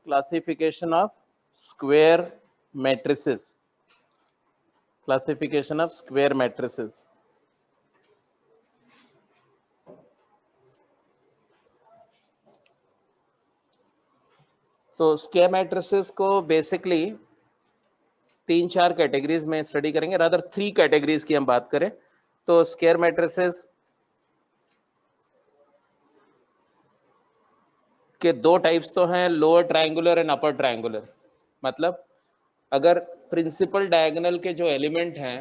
classification of square matrices. Classification of square matrices. तो square matrices को basically 3-4 categories में study करेंगे, rather 3 categories की हम बात करें तो स्क्वायर मैट्रिसेस के 2 टाइप्स तो हैं, lower triangular and upper triangular. मतलब अगर प्रिंसिपल डायगोनल के जो एलिमेंट हैं,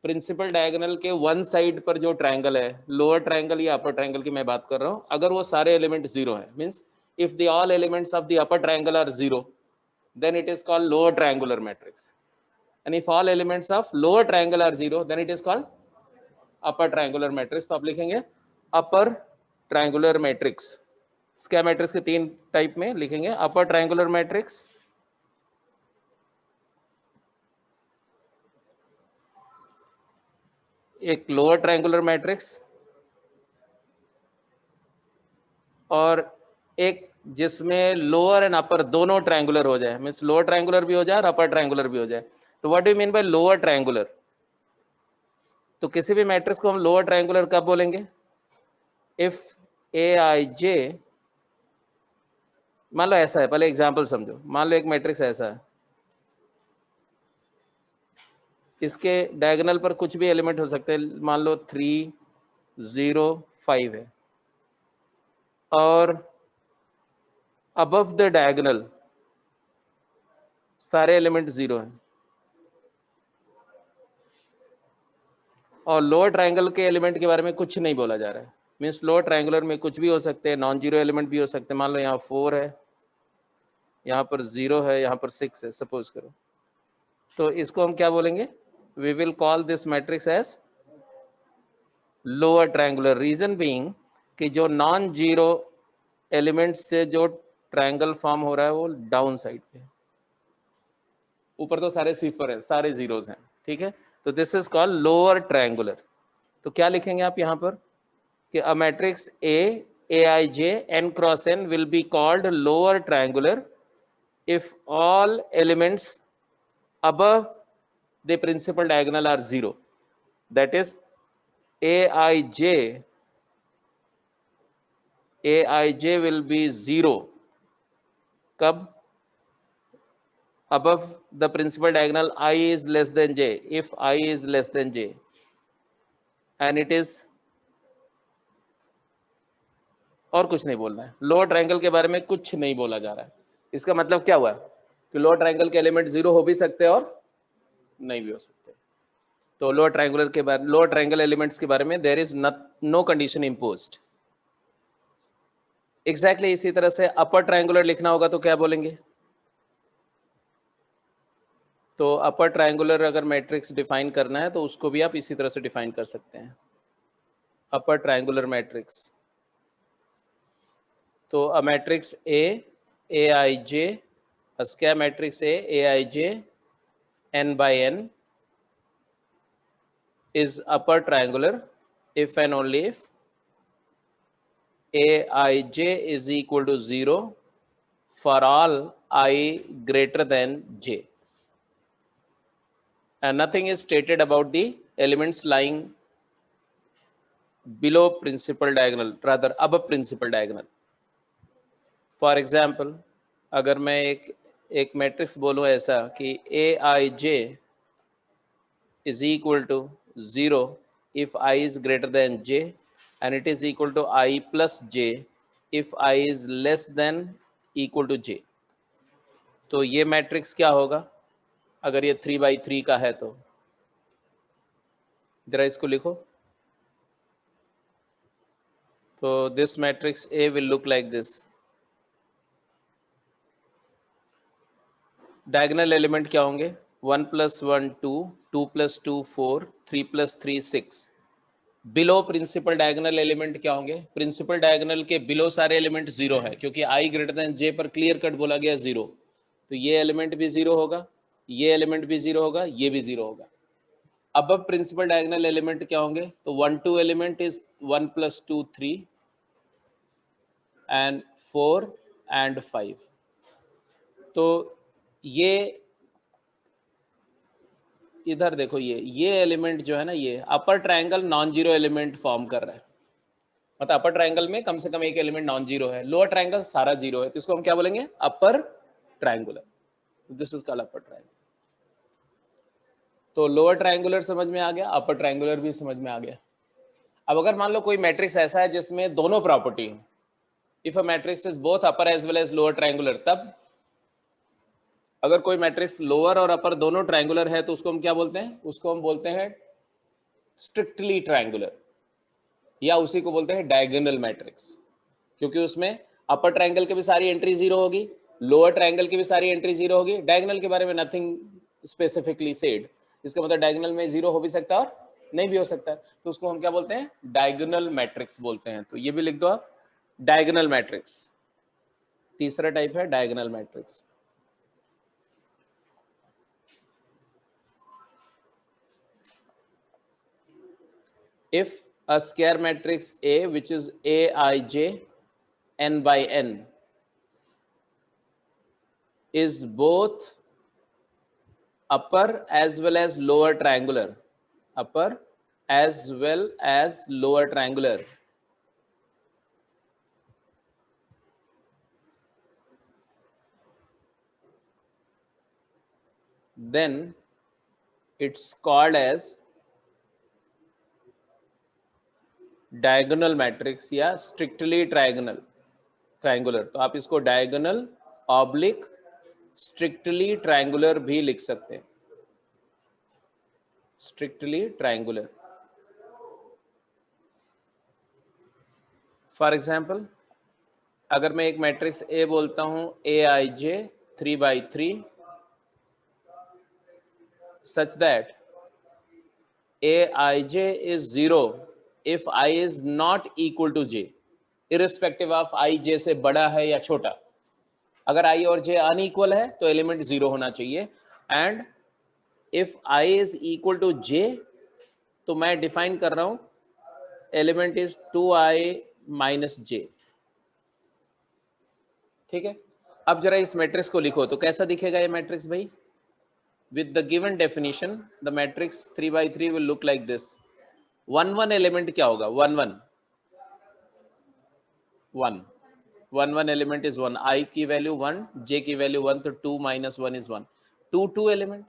प्रिंसिपल डायगोनल के वन साइड पर जो ट्रायंगल है, लोअर ट्रायंगल या अपर ट्रायंगल की मैं बात कर रहा हूं, अगर वो सारे एलिमेंट जीरो है, means if the all elements of the upper triangle are zero, then it is called lower triangular matrix, and if all elements of lower triangle are zero, then it is called upper triangular matrix। तो आप लिखेंगे upper triangular matrix। Square matrix के 3 type में लिखेंगे, अपर triangular matrix, एक lower triangular matrix, और एक जिसमें लोअर एंड अपर दोनों ट्रायंगुलर हो जाए, मींस लोअर ट्रायंगुलर भी हो जाए और अपर ट्रायंगुलर भी हो जाए। तो what do you mean by lower triangular? तो किसी भी मैट्रिक्स को हम लोअर ट्रायंगुलर कब बोलेंगे? इफ ए आई जे, मान लो ऐसा है, पहले एग्जांपल समझो, मान लो एक मैट्रिक्स ऐसा है, इसके डायगोनल पर कुछ भी एलिमेंट हो सकते हैं, मान लो 3, 0, 5 है, और अबव द डायगोनल सारे एलिमेंट जीरो हैं, और लोअर ट्रायंगल के एलिमेंट के बारे में कुछ नहीं बोला जा रहा है, मीन्स लोअर ट्रायंगुलर में कुछ भी हो सकते हैं, नॉन जीरो एलिमेंट भी हो सकते हैं। मान लो यहाँ 4 है, यहाँ पर 0 है, यहाँ पर 6 है, सपोज करो, तो इसको हम क्या बोलेंगे? We will call this matrix as lower triangular. Reason being कि जो नॉन जीरो एलिमेंट से जो ट्रायंगल फॉर्म हो रहा है वो डाउन साइड पे, ऊपर तो सारे सिफर है, सारे जीरोस हैं, ठीक है, तो this is called lower triangular. तो क्या लिखेंगे आप यहाँ पर कि a matrix A I J N cross N will be called lower triangular if all elements above the principal diagonal are zero, that is aij will be zero कब? above the principal diagonal I is less than j, if I is less than j, and it is, और कुछ नहीं बोलना है, lower triangle के बारे में कुछ नहीं बोला जा रहा है। इसका मतलब क्या हुआ कि लोअर ट्रायंगल के एलिमेंट जीरो हो भी सकते हैं और नहीं भी हो सकते। तो लोअर ट्रायंगुलर के बारे, लोअर ट्रायंगल एलिमेंट्स के बारे में there is no condition imposed. Exactly इसी तरह से अपर ट्रायंगुलर लिखना होगा तो क्या बोलेंगे? तो अपर ट्रायंगुलर अगर मैट्रिक्स डिफाइन करना है तो उसको भी आप इसी तरह से डिफाइन कर सकते हैं, अपर ट्रायंगुलर मैट्रिक्स। तो a matrix A I J, a square matrix A aij n by n is upper triangular if and only if aij is equal to 0 for all I greater than j, and nothing is stated about the elements lying below principal diagonal, rather above principal diagonal. For example, अगर मैं एक matrix बोलूं ऐसा कि aij is equal to 0 if I is greater than j, and it is equal to I plus j if I is less than equal to j, तो ये matrix क्या होगा अगर ये 3/3 का है? तो जरा इसको लिखो। तो this matrix A will look like this। Diagonal element क्या होंगे? 1 + 1 2, 2 + 2 4, 3 + 3 6। बिलो प्रिंसिपल डायगोनल एलिमेंट क्या होंगे? प्रिंसिपल डायगोनल के बिलो सारे एलिमेंट जीरो है, क्योंकि I ग्रेटर देन J पर क्लियर कट बोला गया जीरो, तो ये एलिमेंट भी जीरो होगा, ये एलिमेंट भी जीरो होगा, ये भी जीरो होगा। अब प्रिंसिपल डायगोनल एलिमेंट क्या होंगे? तो 1 2 एलिमेंट इज 1 + 2 3 and 4 and 5, तो ये इधर देखो, ये एलिमेंट जो है ना, ये upper triangle non zero element form कर रहा है, मतलब अपर ट्रायंगल में कम से कम एक एलिमेंट नॉन जीरो है, लोअर ट्रायंगल सारा जीरो है, तो इसको हम क्या बोलेंगे? Upper triangular. This is called upper triangle. तो लोअर ट्रायंगुलर समझ में आ गया, अपर ट्रायंगुलर भी समझ में आ गया। अब अगर मान लो कोई मैट्रिक्स ऐसा है जिसमें दोनों प्रॉपर्टी है, if a matrix is both upper as well as lower triangular, तब अगर कोई मैट्रिक्स लोअर और अपर दोनों ट्रायंगुलर है तो उसको हम क्या बोलते हैं? उसको हम बोलते हैं स्ट्रिक्टली ट्रायंगुलर, या उसी को बोलते हैं डायगोनल मैट्रिक्स, क्योंकि उसमें अपर ट्रायंगल की भी सारी एंट्री जीरो होगी, लोअर ट्रायंगल की भी सारी एंट्री जीरो होगी। डायगोनल के बारे में नथिंग स्पेसिफिकली सेड, इसका मतलब डायगोनल में जीरो हो भी सकता है और नहीं भी हो सकता है, तो उसको हम क्या बोलते हैं? डायगोनल मैट्रिक्स बोलते हैं। तो ये भी लिख दो आप, डायगोनल मैट्रिक्स। तीसरा टाइप है diagonal matrix. If a square matrix A, which is Aij n by n, is both upper as well as lower triangular, upper as well as lower triangular, then it's called as diagonal matrix या strictly triangular. तो आप इसको diagonal oblique strictly triangular भी लिख सकते हैं, strictly triangular. For example, अगर मैं एक मैट्रिक्स ए बोलता हूं Aij 3/3 such that Aij is 0 if I is not equal to j, irrespective of I j से बड़ा है या छोटा। अगर I और j अनइक्वल है तो एलिमेंट जीरो होना चाहिए, and if I is equal to j, तो मैं डिफाइन कर रहा हूं element is 2i minus j। ठीक है, अब जरा इस मैट्रिक्स को लिखो तो कैसा दिखेगा ये मैट्रिक्स भाई? With the given definition, the matrix 3/3 will look like this. 1 1 element क्या होगा? 1 1 1 1 1 एलिमेंट इज 1, I की वैल्यू 1, j की वैल्यू 1, तो 2 minus 1 is 1। 2 2 element,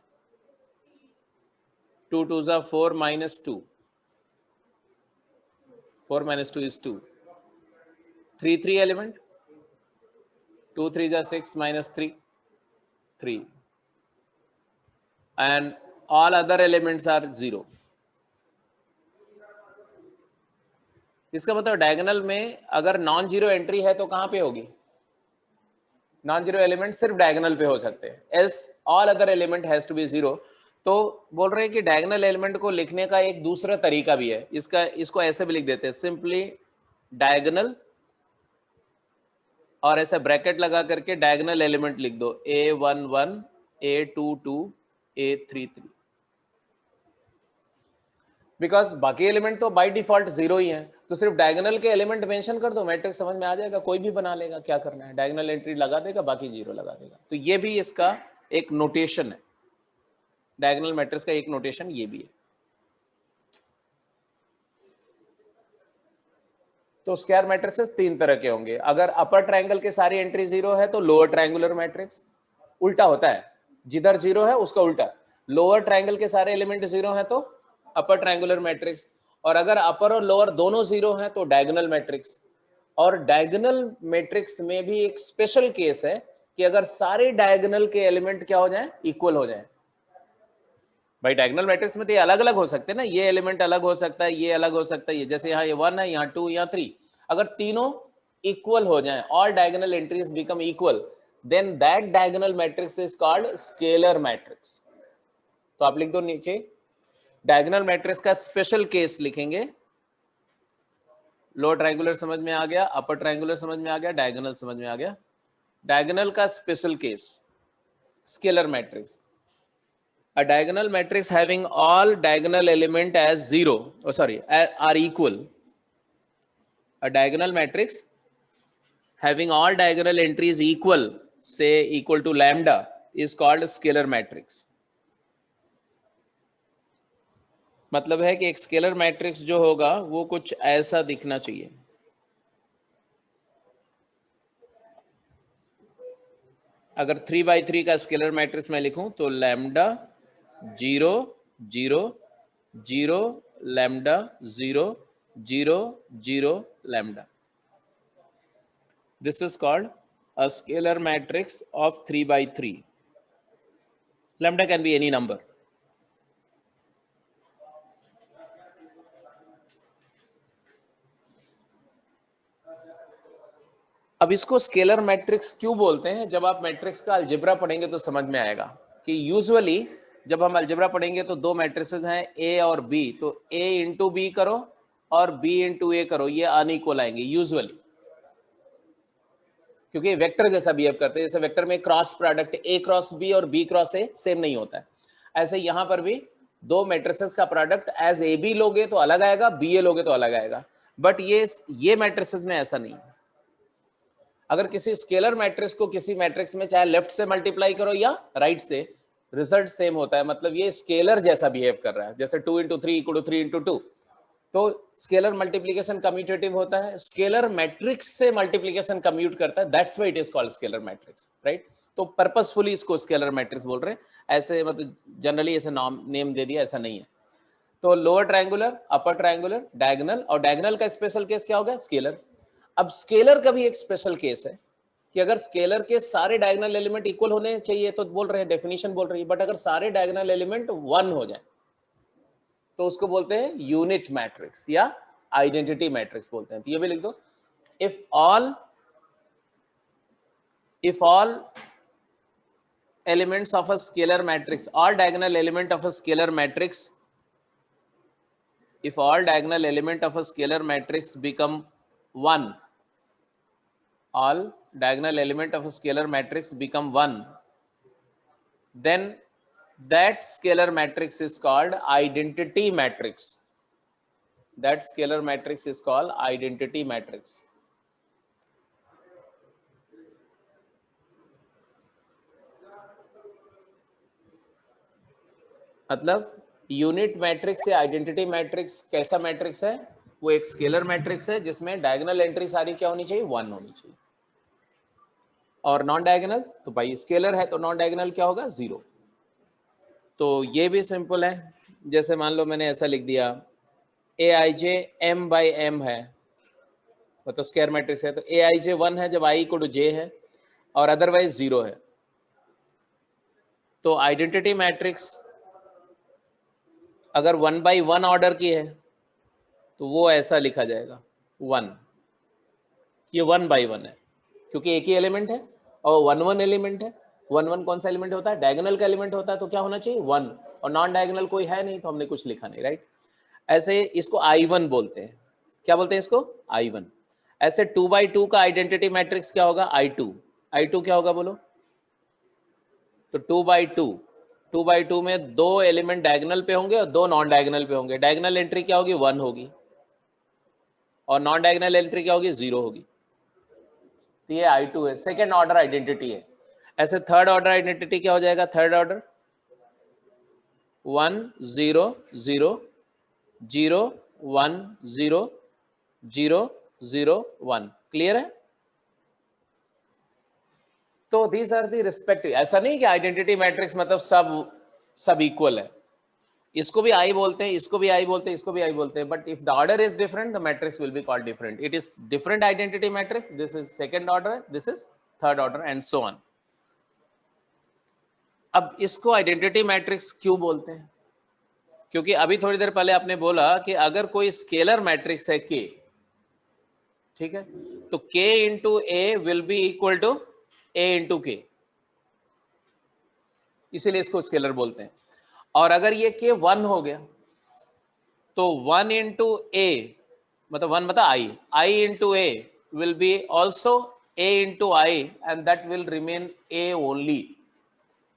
2 2 is 4 minus 2, 4 minus 2 is 2। 3 3 element, 2 3 is 6 minus 3, 3, and all other elements are 0। इसका मतलब diagonal में अगर non zero entry है तो कहां पे होगी? नॉन जीरो एलिमेंट सिर्फ डायगोनल पे हो सकते हैं, else all other element has to be zero. तो बोल रहे हैं कि डायगोनल एलिमेंट को लिखने का एक दूसरा तरीका भी है, इसको ऐसे भी लिख देते हैं, सिंपली डायगोनल और ऐसे ब्रैकेट लगा करके डायगोनल एलिमेंट लिख दो, A11 A22 A33, बिकॉज बाकी एलिमेंट तो बाय डिफॉल्ट जीरो ही है, तो सिर्फ डायगोनल के एलिमेंट मेंशन कर दो, मैट्रिक्स समझ में आ जाएगा, कोई भी बना लेगा, क्या करना है, डायगोनल एंट्री लगा देगा, बाकी जीरो लगा देगा। तो ये भी इसका एक नोटेशन है, डायगोनल मैट्रिक्स का एक नोटेशन ये भी है। तो स्क्वायर मैट्रिसेस तीन तरह के होंगे। अगर अपर ट्रायंगल के सारी एंट्री जीरो है तो लोअर ट्रायंगुलर मैट्रिक्स। उल्टा होता है, जिधर जीरो है उसका उल्टा, लोअर ट्रायंगल के सारे एलिमेंट जीरो है तो अपर ट्रायंगुलर मैट्रिक्स, और अगर अपर और लोअर दोनों जीरो है तो डायगोनल मैट्रिक्स। और डायगोनल मैट्रिक्स में भी एक स्पेशल केस है कि अगर सारे डायगोनल के एलिमेंट क्या हो जाए? इक्वल हो जाए। भाई डायगोनल मैट्रिक्स में तो ये अलग अलग हो सकते हैं ना, ये एलिमेंट अलग हो सकता है, ये अलग हो सकता है, ये जैसे यहाँ ये 1 है, यहाँ 2, यहाँ 3, अगर तीनों इक्वल हो जाएं, all diagonal entries become equal, then that diagonal matrix is called scalar matrix. तो आप लिख दो नीचे, डायगोनल मैट्रिक्स का स्पेशल केस लिखेंगे। लोअर ट्रायंगुलर समझ में आ गया, अपर ट्रायंगुलर समझ में आ गया, डायगोनल समझ में आ गया। डायगोनल का special case scalar matrix, a diagonal matrix having all diagonal element as zero, are equal. A diagonal matrix having all diagonal entries equal say equal to lambda is called scalar matrix. मतलब है कि एक scalar matrix जो होगा वो कुछ ऐसा दिखना चाहिए। अगर 3/3 का स्केलर मैट्रिक्स मैं लिखूं तो lambda 0 0 0 lambda 0 0 0 lambda. This is called a scalar matrix of 3/3. Lambda can be any number. अब इसको स्केलर मैट्रिक्स क्यों बोलते हैं? जब आप मैट्रिक्स का अलजेब्रा पढ़ेंगे तो समझ में आएगा कि यूजुअली जब हम अलजेब्रा पढ़ेंगे तो दो मैट्रिसेस हैं ए और बी, तो ए इंटू बी करो और बी इंटू ए करो, ये अनइक्वल आएंगे यूजुअली, क्योंकि वेक्टर जैसा बिहेव करते हैं। जैसे वेक्टर में cross product A cross B और बी क्रॉस ए सेम नहीं होता है, ऐसे यहां पर भी दो मैट्रिसेस का प्रोडक्ट एज ए बी लोगे तो अलग आएगा, बी ए लोगे तो अलग आएगा, बट ये मैट्रिसेस में ऐसा नहीं है। अगर किसी स्केलर मैट्रिक्स को किसी मैट्रिक्स में चाहे लेफ्ट से मल्टीप्लाई करो या राइट से, रिजल्ट सेम होता है, मतलब ये स्केलर जैसा बिहेव कर रहा है। जैसे 2 × 3 = 3 × 2, तो स्केलर मल्टीप्लिकेशन कम्यूटेटिव होता है, स्केलर मैट्रिक्स से मल्टीप्लिकेशन कम्यूट करता है, that's why it is called scalar matrix, right. तो पर्पसफुली इसको स्केलर मैट्रिक्स बोल रहे हैं, ऐसे मतलब जनरली ऐसे नाम नेम दे दिया, ऐसा नहीं है। तो lower triangular, upper triangular, diagonal, और डायगोनल का स्पेशल केस क्या होगा? स्केलर। अब स्केलर का भी एक स्पेशल केस है कि अगर स्केलर के सारे डायगोनल एलिमेंट इक्वल होने चाहिए तो बोल रहे हैं, डेफिनेशन बोल रही है, बट अगर सारे डायगोनल एलिमेंट 1 हो जाए तो उसको बोलते हैं यूनिट मैट्रिक्स या आइडेंटिटी मैट्रिक्स बोलते हैं। तो ये भी लिख दो, if all elements of a scalar matrix, all diagonal element of a scalar matrix, if all diagonal element of a scalar matrix become 1, all diagonal element of a scalar matrix become 1, then that scalar matrix is called identity matrix. That scalar matrix is called identity matrix. मतलब unit matrix या identity matrix कैसा matrix है? वो एक scalar matrix है जिसमें diagonal entry सारी क्या होनी चाहिए? 1 होनी चाहिए। और नॉन डायगोनल तो भाई स्केलर है तो नॉन डायगोनल क्या होगा? 0। तो ये भी सिंपल है, जैसे मान लो मैंने ऐसा लिख दिया aij m/m है, मतलब स्क्वायर मैट्रिक्स है, तो aij 1 है जब i = j है और अदरवाइज 0 है। तो आइडेंटिटी मैट्रिक्स अगर 1/1 ऑर्डर की है तो वो ऐसा लिखा जाएगा 1, ये 1/1 है क्योंकि एक ही एलिमेंट है और 1 एलिमेंट है। 1 कौन सा एलिमेंट होता है? डायगोनल का एलिमेंट होता है, तो क्या होना चाहिए? 1, और नॉन डायगोनल कोई है नहीं तो हमने कुछ लिखा नहीं, राइट। ऐसे इसको I1 बोलते हैं। क्या बोलते हैं इसको? I1। ऐसे 2/2 का आइडेंटिटी मैट्रिक्स क्या होगा? I2 क्या होगा बोलो? तो 2/2 में 2 एलिमेंट डायगोनल पे होंगे और 2 नॉन डायगोनल पे होंगे। डायगोनल एंट्री क्या होगी? 1 होगी और नॉन डायगोनल एंट्री क्या होगी? 0 होगी। तो ये I2 है, सेकेंड ऑर्डर आइडेंटिटी है। ऐसे थर्ड ऑर्डर आइडेंटिटी क्या हो जाएगा? Third order 1 0 0 0 1 0 0 0 1। क्लियर है? तो दीज आर दी रिस्पेक्टिव। ऐसा नहीं कि आइडेंटिटी मैट्रिक्स मतलब सब इक्वल है। इसको भी आई बोलते हैं, इसको भी आई बोलते हैं, इसको भी आई बोलते हैं, but if the order is different the matrix will be called different. It is different identity matrix, this is second order, this is third order and so on. अब इसको आइडेंटिटी मैट्रिक्स क्यों बोलते हैं? क्योंकि अभी थोड़ी देर पहले आपने बोला कि अगर कोई स्केलर मैट्रिक्स है K, ठीक है, तो K into A will be equal to A into K, इसीलिए इसको स्केलर बोलते हैं। और अगर ये K 1 हो गया तो 1 इंटू A मतलब 1 मतलब I into A will be also A into I and that will remain A only.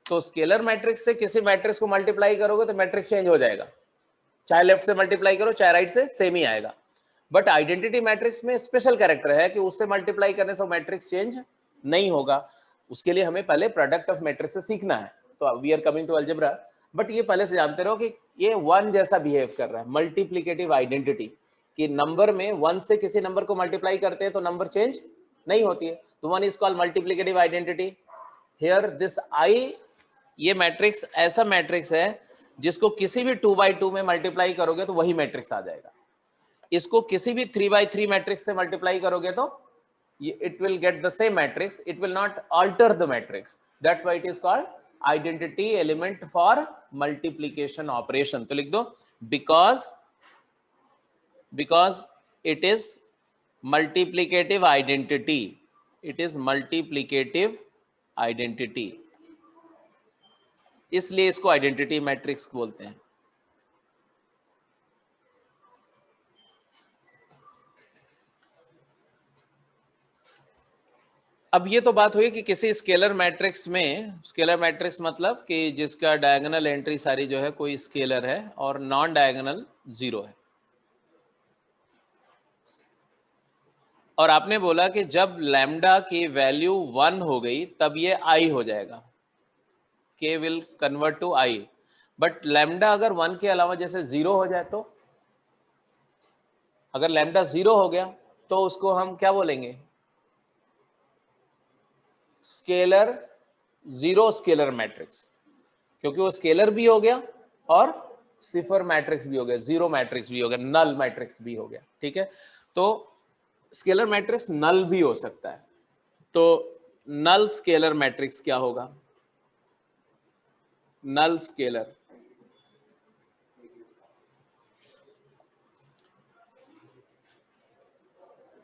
तो स्केलर मैट्रिक्स से किसी मैट्रिक्स को मल्टीप्लाई करोगे तो मैट्रिक्स चेंज हो जाएगा, चाहे लेफ्ट से मल्टीप्लाई करो चाहे राइट से, सेम ही आएगा। बट आइडेंटिटी मैट्रिक्स में स्पेशल कैरेक्टर है कि उससे मल्टीप्लाई करने से मैट्रिक्स चेंज नहीं होगा। उसके लिए हमें पहले प्रोडक्ट ऑफ मैट्रिसेस सीखना है। तो we are coming to algebra, but ये पहले से जानते रहो कि ये वन जैसा बिहेव कर रहा है, मल्टीप्लिकेटिव आइडेंटिटी, कि नंबर में वन से किसी नंबर को मल्टीप्लाई करते हैं तो नंबर चेंज नहीं होती है, तो one is called multiplicative identity. Here this I, ये मैट्रिक्स ऐसा मैट्रिक्स है जिसको किसी भी 2x2 में मल्टीप्लाई करोगे तो वही मैट्रिक्स आ जाएगा। इसको किसी भी 3x3 मैट्रिक्स से मल्टीप्लाई करोगे तो it will get the same matrix, it will not alter the matrix, that's why it is called identity element for multiplication operation। तो लिख दो because it is multiplicative identity, it is multiplicative identity, इसलिए इसको identity matrix बोलते हैं। अब ये तो बात हुई कि किसी स्केलर मैट्रिक्स में, स्केलर मैट्रिक्स मतलब कि जिसका डायगोनल एंट्री सारी जो है कोई स्केलर है और नॉन डायगोनल जीरो है। और आपने बोला कि जब लैम्डा की वैल्यू 1 हो गई तब ये आई हो जाएगा, K will convert to I. But lambda अगर 1 के अलावा जैसे 0 हो जाए तो, अगर लैम्डा 0 हो गया तो उसको हम क्या बोलेंगे? स्केलर, जीरो स्केलर मैट्रिक्स, क्योंकि वो स्केलर भी हो गया और सिफर मैट्रिक्स भी हो गया, जीरो मैट्रिक्स भी हो गया, नल मैट्रिक्स भी हो गया। ठीक है, तो स्केलर मैट्रिक्स नल भी हो सकता है। तो नल स्केलर मैट्रिक्स क्या होगा? नल scalar,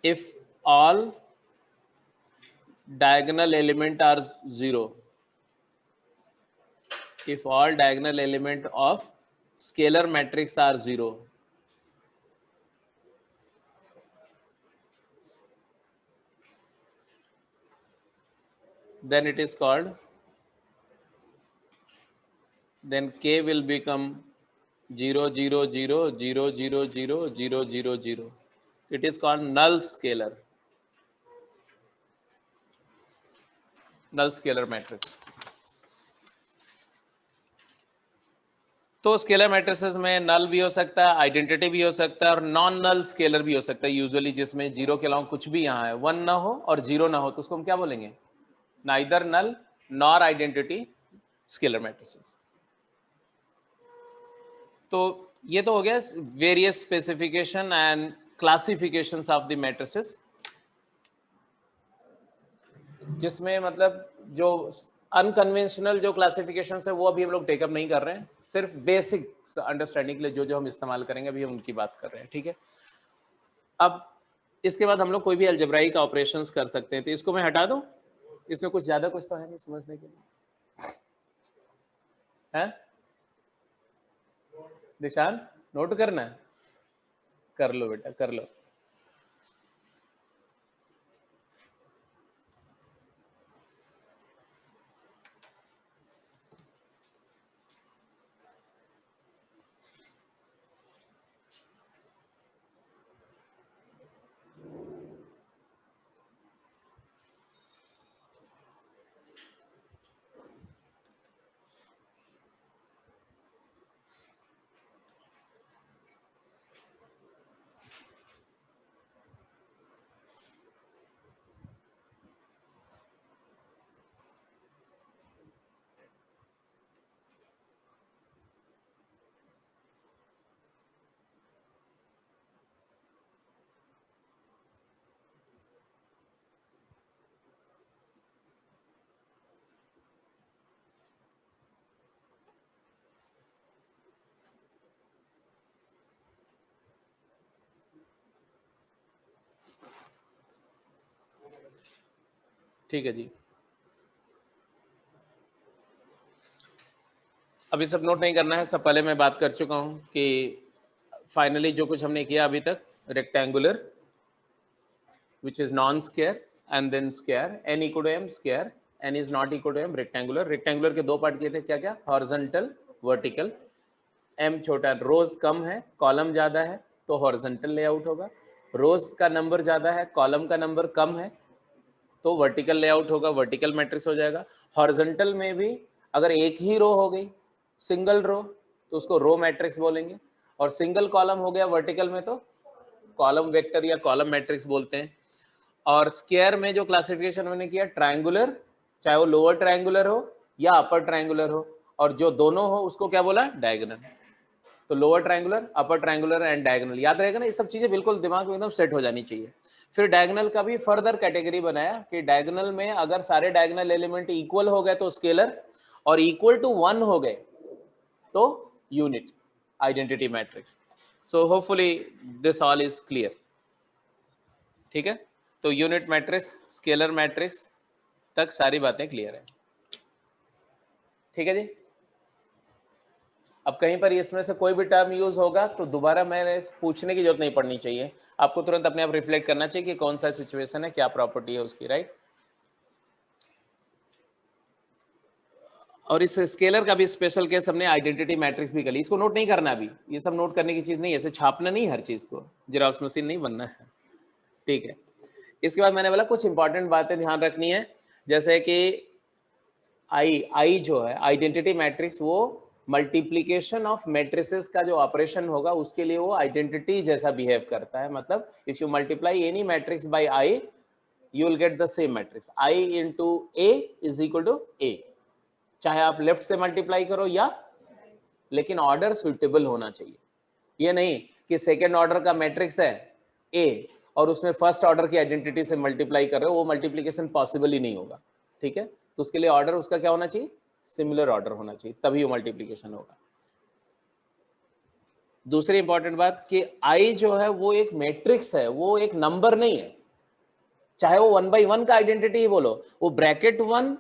if all diagonal element are zero, if all diagonal element of scalar matrix are zero, then it is called, then k will become 0 0 0 0 0 0 0 0 0, it is called null scalar, null scalar matrix। तो scalar matrices में नल भी हो सकता है, identity भी हो सकता है और नॉन नल स्केलर भी हो सकता है, यूजुअली जिसमें जीरो के अलावा कुछ भी यहाँ है, 1 ना हो और 0 ना हो, तो उसको हम क्या बोलेंगे? नाइदर नल नॉर आइडेंटिटी स्केलर मैट्रिसेस। तो ये तो हो गया various specification and classifications of the matrices, जिसमें मतलब जो अनकन्वेंशनल जो क्लासिफिकेशन है वो अभी हम लोग टेकअप नहीं कर रहे हैं, सिर्फ बेसिक अंडरस्टैंडिंग के लिए जो जो हम इस्तेमाल करेंगे अभी हम उनकी बात कर रहे हैं। ठीक है, अब इसके बाद हम लोग कोई भी अलजेब्राइक ऑपरेशंस कर सकते हैं, तो इसको मैं हटा दूं, इसमें कुछ ज्यादा कुछ तो है नहीं समझने के लिए, है निशान? नोट करना है? कर लो बेटा, कर लो। ठीक है जी, अभी सब नोट नहीं करना है, सब पहले मैं बात कर चुका हूं कि फाइनली जो कुछ हमने किया अभी तक, rectangular which is non square and then square, n equal to m square, n is not equal to m rectangular। Rectangular के दो पार्ट किए थे, क्या क्या? Horizontal, vertical. m छोटा, रोज कम है, कॉलम ज्यादा है तो हॉरिजॉन्टल लेआउट होगा, रोज का नंबर ज्यादा है, कॉलम का नंबर कम है तो वर्टिकल लेआउट होगा, वर्टिकल मैट्रिक्स हो जाएगा। हॉरिजॉन्टल में भी अगर एक ही रो हो गई, सिंगल रो, तो उसको रो मैट्रिक्स बोलेंगे, और सिंगल कॉलम हो गया वर्टिकल में तो कॉलम वेक्टर या कॉलम मैट्रिक्स बोलते हैं। और स्क्वायर में जो क्लासिफिकेशन मैंने किया, ट्रायंगुलर, चाहे वो लोअर ट्रायंगुलर हो या अपर ट्रायंगुलर हो, और जो दोनों हो उसको क्या बोला, डायगोनल। तो lower triangular, upper triangular and diagonal, याद रहेगा ना, ये सब चीजें बिल्कुल दिमाग में एकदम सेट हो जानी चाहिए। फिर डायगोनल का भी फर्दर कैटेगरी बनाया कि डायगोनल में अगर सारे डायगोनल एलिमेंट इक्वल हो गए तो स्केलर, और इक्वल टू 1 हो गए तो unit identity matrix. So hopefully this all is clear. ठीक है, तो यूनिट मैट्रिक्स, स्केलर मैट्रिक्स तक सारी बातें क्लियर है। ठीक है जी। अब कहीं पर इसमें से कोई भी टर्म यूज होगा तो दोबारा मैंने पूछने की जरूरत नहीं पड़नी चाहिए, आपको तुरंत अपने आप रिफ्लेक्ट करना चाहिए कि कौन सा सिचुएशन है, क्या प्रॉपर्टी है उसकी, राइट। और इस स्केलर का भी स्पेशल केस हमने आइडेंटिटी मैट्रिक्स भी कर ली, इसको नोट नहीं करना अभी, ये सब नोट करने की चीज नहीं है, ऐसे छापना नहीं हर चीज को, जेरॉक्स मशीन नहीं बनना है। ठीक है, इसके बाद मैंने बोला कुछ इंपॉर्टेंट बातें ध्यान रखनी है, जैसे कि आई जो है आइडेंटिटी मैट्रिक्स, वो मल्टीप्लीकेशन ऑफ मैट्रिसेस का जो ऑपरेशन होगा उसके लिए वो आइडेंटिटी जैसा बिहेव करता है। मतलब if you multiply any matrix by I, you will get the same matrix, I into A is equal to A, चाहे आप लेफ्ट से मल्टीप्लाई करो या, लेकिन ऑर्डर सुइटेबल होना चाहिए। ये नहीं कि सेकेंड ऑर्डर का मैट्रिक्स है ए और उसमें फर्स्ट ऑर्डर की आइडेंटिटी से मल्टीप्लाई कर रहे हो, वो मल्टीप्लीकेशन पॉसिबल ही नहीं होगा। ठीक है, तो उसके लिए ऑर्डर उसका क्या होना चाहिए, सिमिलर ऑर्डर होना चाहिए, तभी वो मल्टीप्लीकेशन होगा। दूसरी इंपॉर्टेंट बात कि आई जो है वो एक मैट्रिक्स है, वो एक नंबर नहीं है, चाहे वो 1/1 का आइडेंटिटी ही बोलो, वो ब्रैकेट 1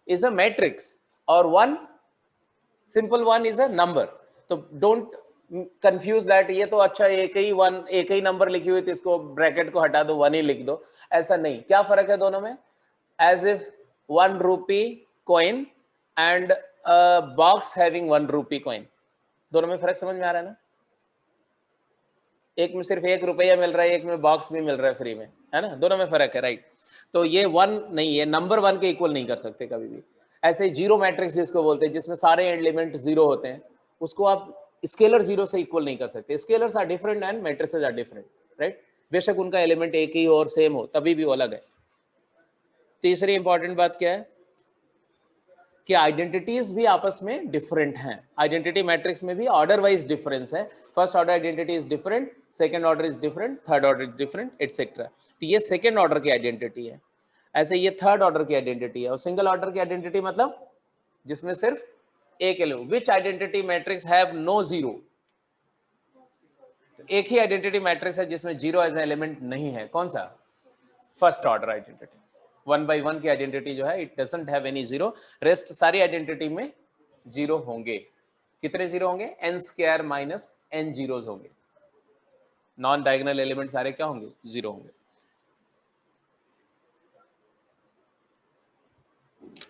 इज अ मैट्रिक्स और 1 सिंपल 1 इज अ नंबर। तो डोंट कंफ्यूज दैट, ये तो अच्छा एक ही 1, एक ही नंबर लिखी हुई थी, इसको ब्रैकेट को हटा दो 1 ही लिख दो, ऐसा नहीं। क्या फर्क है दोनों में, एज इफ 1 रूपी कॉइन एंड बॉक्स हैविंग 1 रूपी कॉइन, दोनों में फर्क समझ में आ रहा है ना। एक में सिर्फ 1 रुपया मिल रहा है, एक में बॉक्स भी मिल रहा है फ्री में, है ना, दोनों में फर्क है, राइट। तो ये 1 नहीं है, नंबर 1 के इक्वल नहीं कर सकते कभी भी। ऐसे जीरो मैट्रिक्स जिसको बोलते हैं, जिसमें सारे एलिमेंट जीरो होते हैं, उसको आप स्केलर जीरो से इक्वल नहीं कर सकते। Scalars are different and matrices are different, right. बेशक उनका एलिमेंट एक ही हो और सेम हो, तभी भी वो अलग है। तीसरी इंपॉर्टेंट बात क्या है कि आइडेंटिटीज भी आपस में डिफरेंट हैं। आइडेंटिटी मैट्रिक्स में भी ऑर्डर वाइज डिफरेंस है, first order identity is different, second order is different, third order is different, etcetera. तो ये सेकंड ऑर्डर की आइडेंटिटी है, ऐसे ये थर्ड ऑर्डर की आइडेंटिटी है। और सिंगल ऑर्डर की आइडेंटिटी मतलब जिसमें सिर्फ एक element, which identity matrix have no zero, एक ही आइडेंटिटी मैट्रिक्स है जिसमें जीरो एज एलिमेंट नहीं है, कौन सा, फर्स्ट ऑर्डर आइडेंटिटी। 1/1 की आइडेंटिटी जो है it doesn't have any zero, rest सारी आइडेंटिटी में जीरो होंगे। कितने जीरो होंगे, n square minus n zeros होंगे, नॉन डायगोनल एलिमेंट सारे क्या होंगे, जीरो होंगे।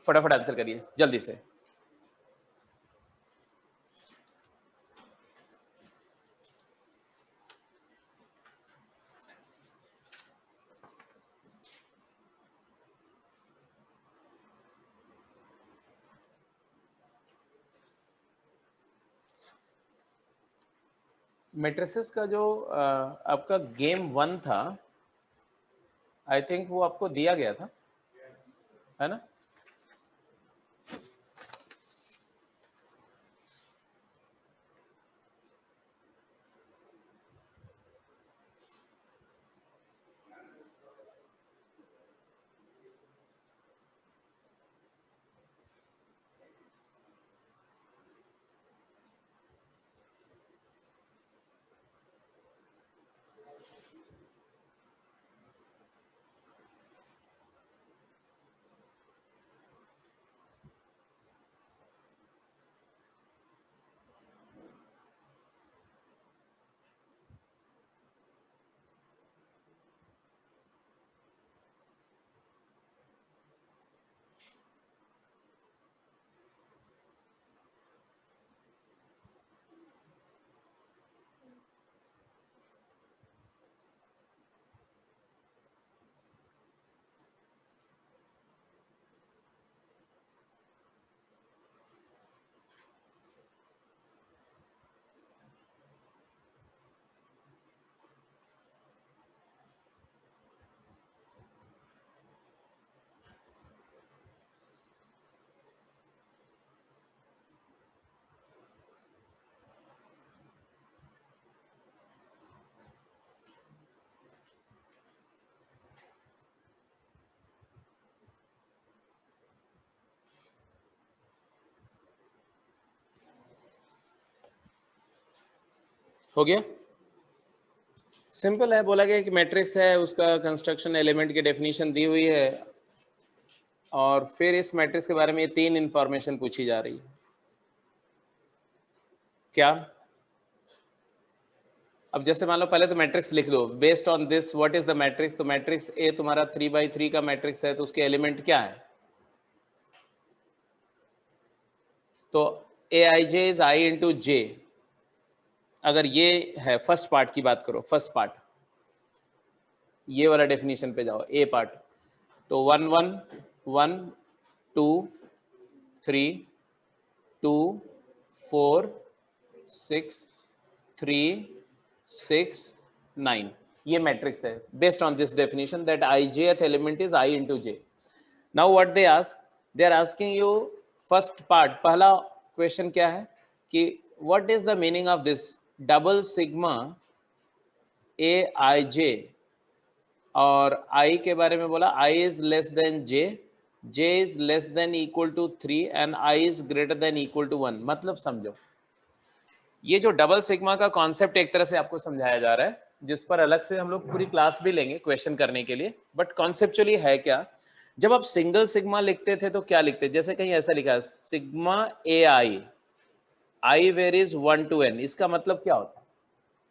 फटाफट आंसर करिए जल्दी से। मैट्रिसेस का जो आपका गेम 1 था, आई थिंक वो आपको दिया गया था, है ना। हो गया, सिंपल है। बोला गया कि मैट्रिक्स है, उसका कंस्ट्रक्शन एलिमेंट की डेफिनेशन दी हुई है, और फिर इस मैट्रिक्स के बारे में ये 3 इंफॉर्मेशन पूछी जा रही है। क्या? अब जैसे मान लो पहले तो मैट्रिक्स लिख दो, based on this what is the matrix. तो मैट्रिक्स ए तुम्हारा 3x3 का मैट्रिक्स है, तो उसके एलिमेंट क्या है? तो ए I J is I into जे। अगर ये है, फर्स्ट पार्ट की बात करो, फर्स्ट पार्ट, ये वाला डेफिनेशन पे जाओ, ए पार्ट। तो 1 1 1 2 3 2 4 6 3 6 9, ये मैट्रिक्स है based on this definition that I jth element is I into J. Now what they ask, they are asking you first part, पहला क्वेश्चन क्या है कि what is the meaning of this double sigma A I J, और I के बारे में बोला I is less than J, J is less than equal to 3 and I is greater than equal to 1। मतलब समझो, ये जो डबल सिग्मा का कॉन्सेप्ट एक तरह से आपको समझाया जा रहा है, जिस पर अलग से हम लोग पूरी क्लास भी लेंगे क्वेश्चन करने के लिए, बट कॉन्सेप्चुअली है क्या। जब आप सिंगल सिग्मा लिखते थे तो क्या लिखते, जैसे कहीं ऐसा लिखा है sigma A I, I varies 1 to n, इसका मतलब क्या होता है?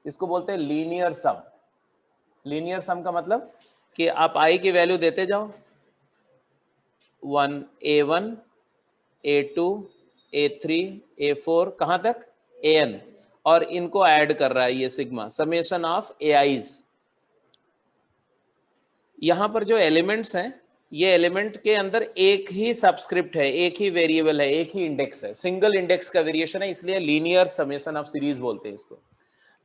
इसको बोलते हैं लीनियर सम। लीनियर सम का मतलब कि आप आई की वैल्यू देते जाओ, 1 a1 a2 a3 a4 कहां तक an, और इनको ऐड कर रहा है ये sigma, summation of A eyes. यहां पर जो एलिमेंट्स हैं, ये एलिमेंट के अंदर एक ही सबस्क्रिप्ट है, एक ही वेरिएबल है, एक ही इंडेक्स है, सिंगल इंडेक्स का वेरिएशन है, इसलिए लीनियर समेशन ऑफ सीरीज बोलते हैं इसको।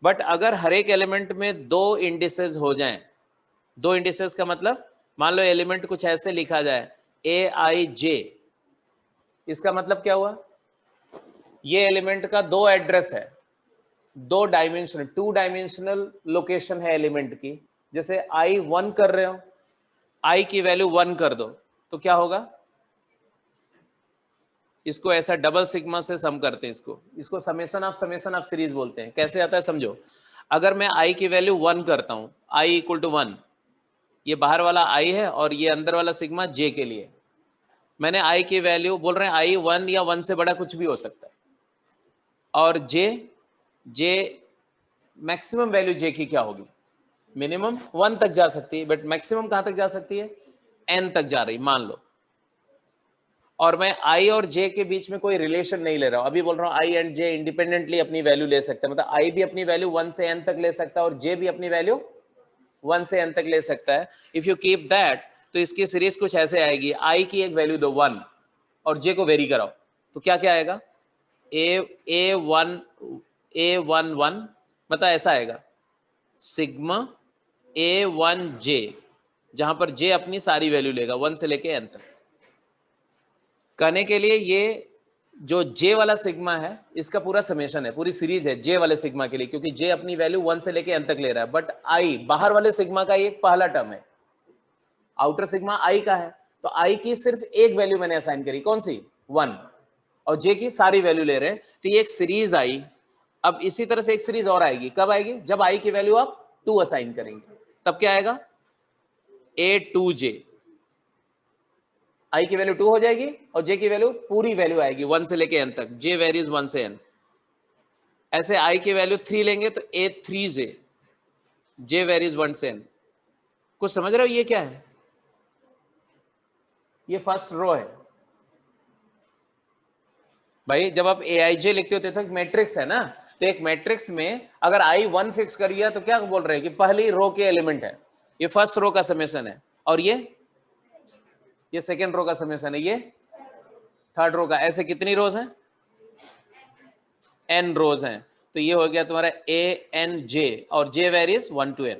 बट अगर हर एक एलिमेंट में 2 इंडिसेस हो जाएं, 2 इंडिसेस का मतलब मान लो एलिमेंट कुछ ऐसे लिखा जाए ए आई जे, इसका मतलब क्या हुआ, ये एलिमेंट का 2 एड्रेस है, 2 डायमेंशनल 2 डायमेंशनल लोकेशन है एलिमेंट की। जैसे आई 1 कर रहे हो, आई की वैल्यू 1 कर दो, तो क्या होगा, इसको ऐसा डबल सिग्मा से सम करते हैं, इसको समेशन ऑफ सीरीज बोलते हैं। कैसे आता है समझो, अगर मैं आई की वैल्यू 1 करता हूं, आई इक्वल टू 1, ये बाहर वाला आई है और ये अंदर वाला सिग्मा जे के लिए, मैंने आई की वैल्यू बोल रहे हैं आई 1 या 1 से बड़ा कुछ भी हो सकता है, और जे मैक्सिमम वैल्यू जे की क्या होगी, मिनिमम 1 तक जा सकती है, बट मैक्सिमम कहां तक जा सकती है, n तक जा रही मान लो। और मैं i और j के बीच में कोई रिलेशन नहीं ले रहा हूं, अभी बोल रहा हूं i एंड j इंडिपेंडेंटली अपनी वैल्यू ले सकते हैं, मतलब i भी अपनी वैल्यू 1 से n तक ले सकता है और j भी अपनी वैल्यू 1 से n तक ले सकता है। इफ यू कीप दैट, तो इसकी सीरीज कुछ ऐसे आएगी, i की एक वैल्यू दो 1 और j को वेरी कराओ, तो क्या क्या आएगा, a1 मतलब ऐसा आएगा सिग्मा a1j, जहां पर j अपनी सारी वैल्यू लेगा 1 से लेके n तक। कहने के लिए ये जो j वाला सिग्मा है, इसका पूरा समेशन है, पूरी सीरीज है j वाले सिग्मा के लिए, क्योंकि j अपनी वैल्यू 1 से लेके n तक ले रहा है। बट i बाहर वाले सिग्मा का एक पहला टर्म है, आउटर सिग्मा i का है, तो i की सिर्फ एक वैल्यू मैंने असाइन करी, कौन सी 1, और j की सारी वैल्यू ले रहे हैं, तो ये एक सीरीज आई। अब इसी तरह से एक सीरीज और आएगी, कब आएगी, जब i की वैल्यू आप 2 असाइन करेंगे, तब क्या आएगा a2j, i की वैल्यू 2 हो जाएगी और j की वैल्यू पूरी वैल्यू आएगी 1 से लेके n तक, j वेरीज 1 से n। ऐसे i की वैल्यू 3 लेंगे तो a3j, j वेरीज 1 से n। कुछ समझ रहे हो ये क्या है, ये फर्स्ट रो है भाई। जब आप aij लिखते होते तो एक मैट्रिक्स है ना, तो एक मैट्रिक्स में अगर i 1 फिक्स करिए तो क्या बोल रहे हैं कि पहली रो के एलिमेंट है, ये फर्स्ट रो का समेशन है, और ये सेकेंड रो का समेशन है, ये थर्ड रो का। ऐसे कितनी रोज हैं, n रोज हैं, तो ये हो गया तुम्हारा anj, और j वेरीज 1 to n।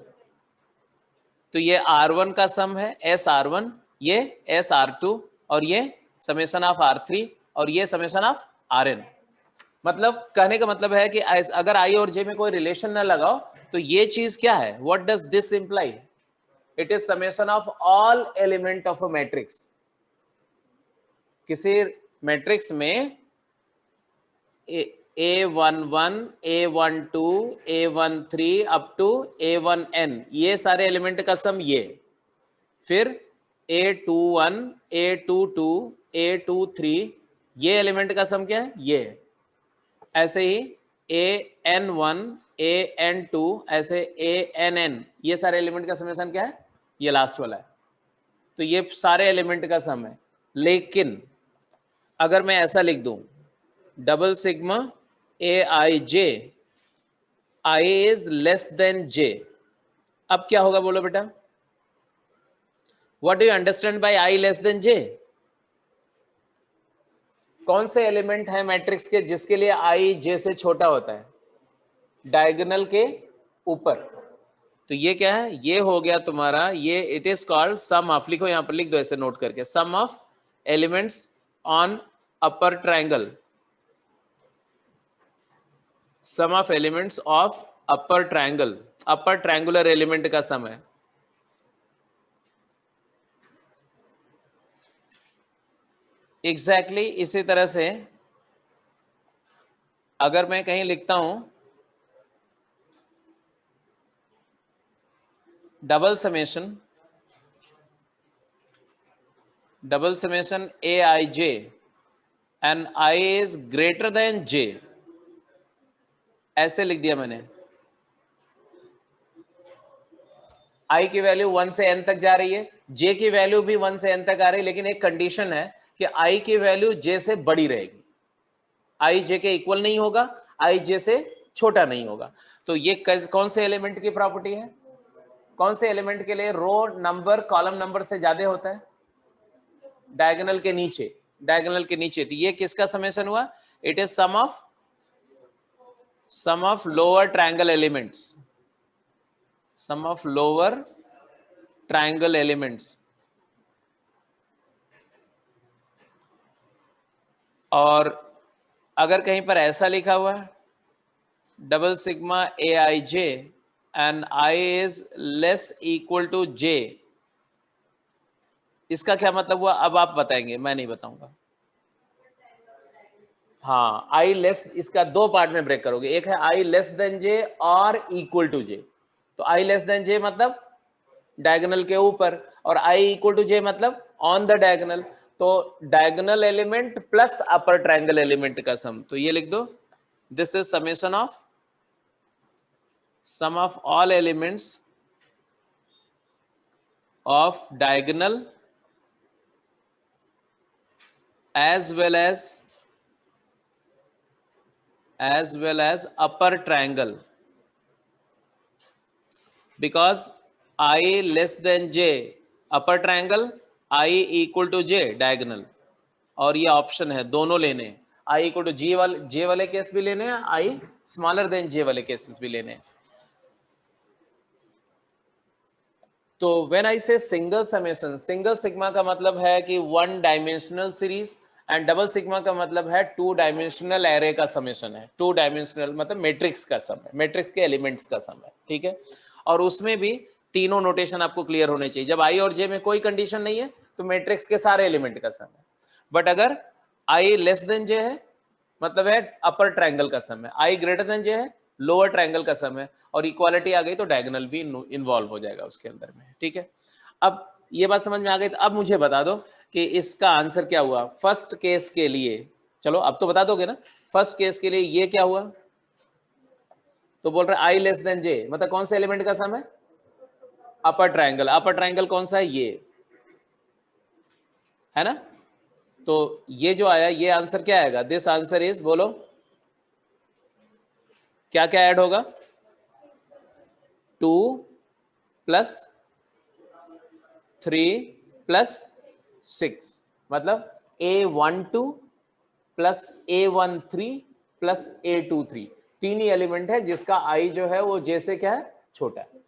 तो ये r1 का सम है sr1, ये sr2, और ये समेशन ऑफ r3, और ये समेशन ऑफ rn। मतलब कहने का मतलब है कि अगर i और j में कोई रिलेशन ना लगाओ तो ये चीज क्या है, what does this imply, it is summation of all element of a matrix. किसी मैट्रिक्स में A11, A12, A13 up to A1n, ये सारे एलिमेंट का सम ये, फिर A21, A22, A23, ये एलिमेंट का सम क्या है ये, ऐसे ही AN1, AN2, ऐसे ANN, ये सारे एलिमेंट का समेशन क्या है ये लास्ट वाला है। तो ये सारे एलिमेंट का सम है। लेकिन अगर मैं ऐसा लिख दूं double sigma AIJ, I is less than J, अब क्या होगा बोलो बेटा, what do you understand by I less than J? कौन से एलिमेंट है मैट्रिक्स के जिसके लिए I J से छोटा होता है, डायगोनल के ऊपर। तो ये क्या है, ये हो गया तुम्हारा, ये it is called sum of, लिखो यहां पर, लिख दो ऐसे नोट करके, sum of elements on upper triangle, sum of elements of upper triangle, upper triangular element का सम है। एग्जैक्टली इसी तरह से अगर मैं कहीं लिखता हूं double summation AIJ and I is greater then J, ऐसे लिख दिया मैंने, I की वैल्यू 1 से n तक जा रही है, J की वैल्यू भी 1 से n तक आ रही है, लेकिन एक कंडीशन है कि I की वैल्यू J से बड़ी रहेगी, I J के इक्वल नहीं होगा, I J से छोटा नहीं होगा। तो ये कौन से एलिमेंट की प्रॉपर्टी है, कौन से एलिमेंट के लिए रो नंबर कॉलम नंबर से ज्यादा होता है, डायगोनल के नीचे, डायगोनल के नीचे। तो ये किसका समेशन हुआ, it is sum of lower triangle elements, sum of lower triangle elements. और अगर कहीं पर ऐसा लिखा हुआ है double sigma AIJ and I is less equal to J, इसका क्या मतलब हुआ, अब आप बताएंगे, मैं नहीं बताऊंगा। हाँ, I लेस, इसका दो पार्ट में ब्रेक करोगे, एक है I लेस देन J और इक्वल टू J। तो I लेस देन J मतलब डायगोनल के ऊपर, और I इक्वल टू J मतलब ऑन द डायगोनल। तो diagonal element plus upper triangle element का सम, तो ये लिख दो, this is summation of sum of all elements of diagonal as well as upper triangle, because I less than J upper triangle, I equal to J diagonal, और ये option है दोनों लेने हैं, I equal to J वाले case भी लेने हैं, I smaller than J वाले केसेस भी लेने हैं। तो व्हेन आई से सिंगल समेशन, सिंगल सिग्मा का मतलब है कि one dimensional series, and double sigma का मतलब है टू डायमेंशनल एरे का समेशन है, टू डायमेंशनल मतलब मैट्रिक्स का सम है, मैट्रिक्स के एलिमेंट्स का सम है, ठीक है। और उसमें भी तीनों नोटेशन आपको क्लियर होने चाहिए, जब आई और जे में कोई कंडीशन नहीं है तो मैट्रिक्स के सारे एलिमेंट का सम है, बट अगर आई लेस देन जे है मतलब है अपर ट्रायंगल का सम है, आई ग्रेटर देन जे है लोअर ट्रायंगल का सम है, और इक्वालिटी आ गई तो डायगोनल भी इन्वॉल्व हो जाएगा उसके अंदर में, ठीक है। अब ये बात समझ में आ गई, तो अब मुझे बता दो कि इसका आंसर क्या हुआ फर्स्ट केस के लिए। चलो अब तो बता दोगे ना, फर्स्ट केस के लिए ये क्या हुआ, तो बोल रहे आई लेस देन जे मतलब कौन से एलिमेंट का सम है, अपर ट्रायंगल। अपर ट्रायंगल कौन सा है, ये है ना। तो ये जो आया ये आंसर क्या आएगा, दिस आंसर इज, बोलो क्या क्या ऐड होगा, 2 प्लस 3 प्लस 6 मतलब A12 plus A13 plus A23, तीन ही एलिमेंट है जिसका I जो है वो J से क्या है छोटा है।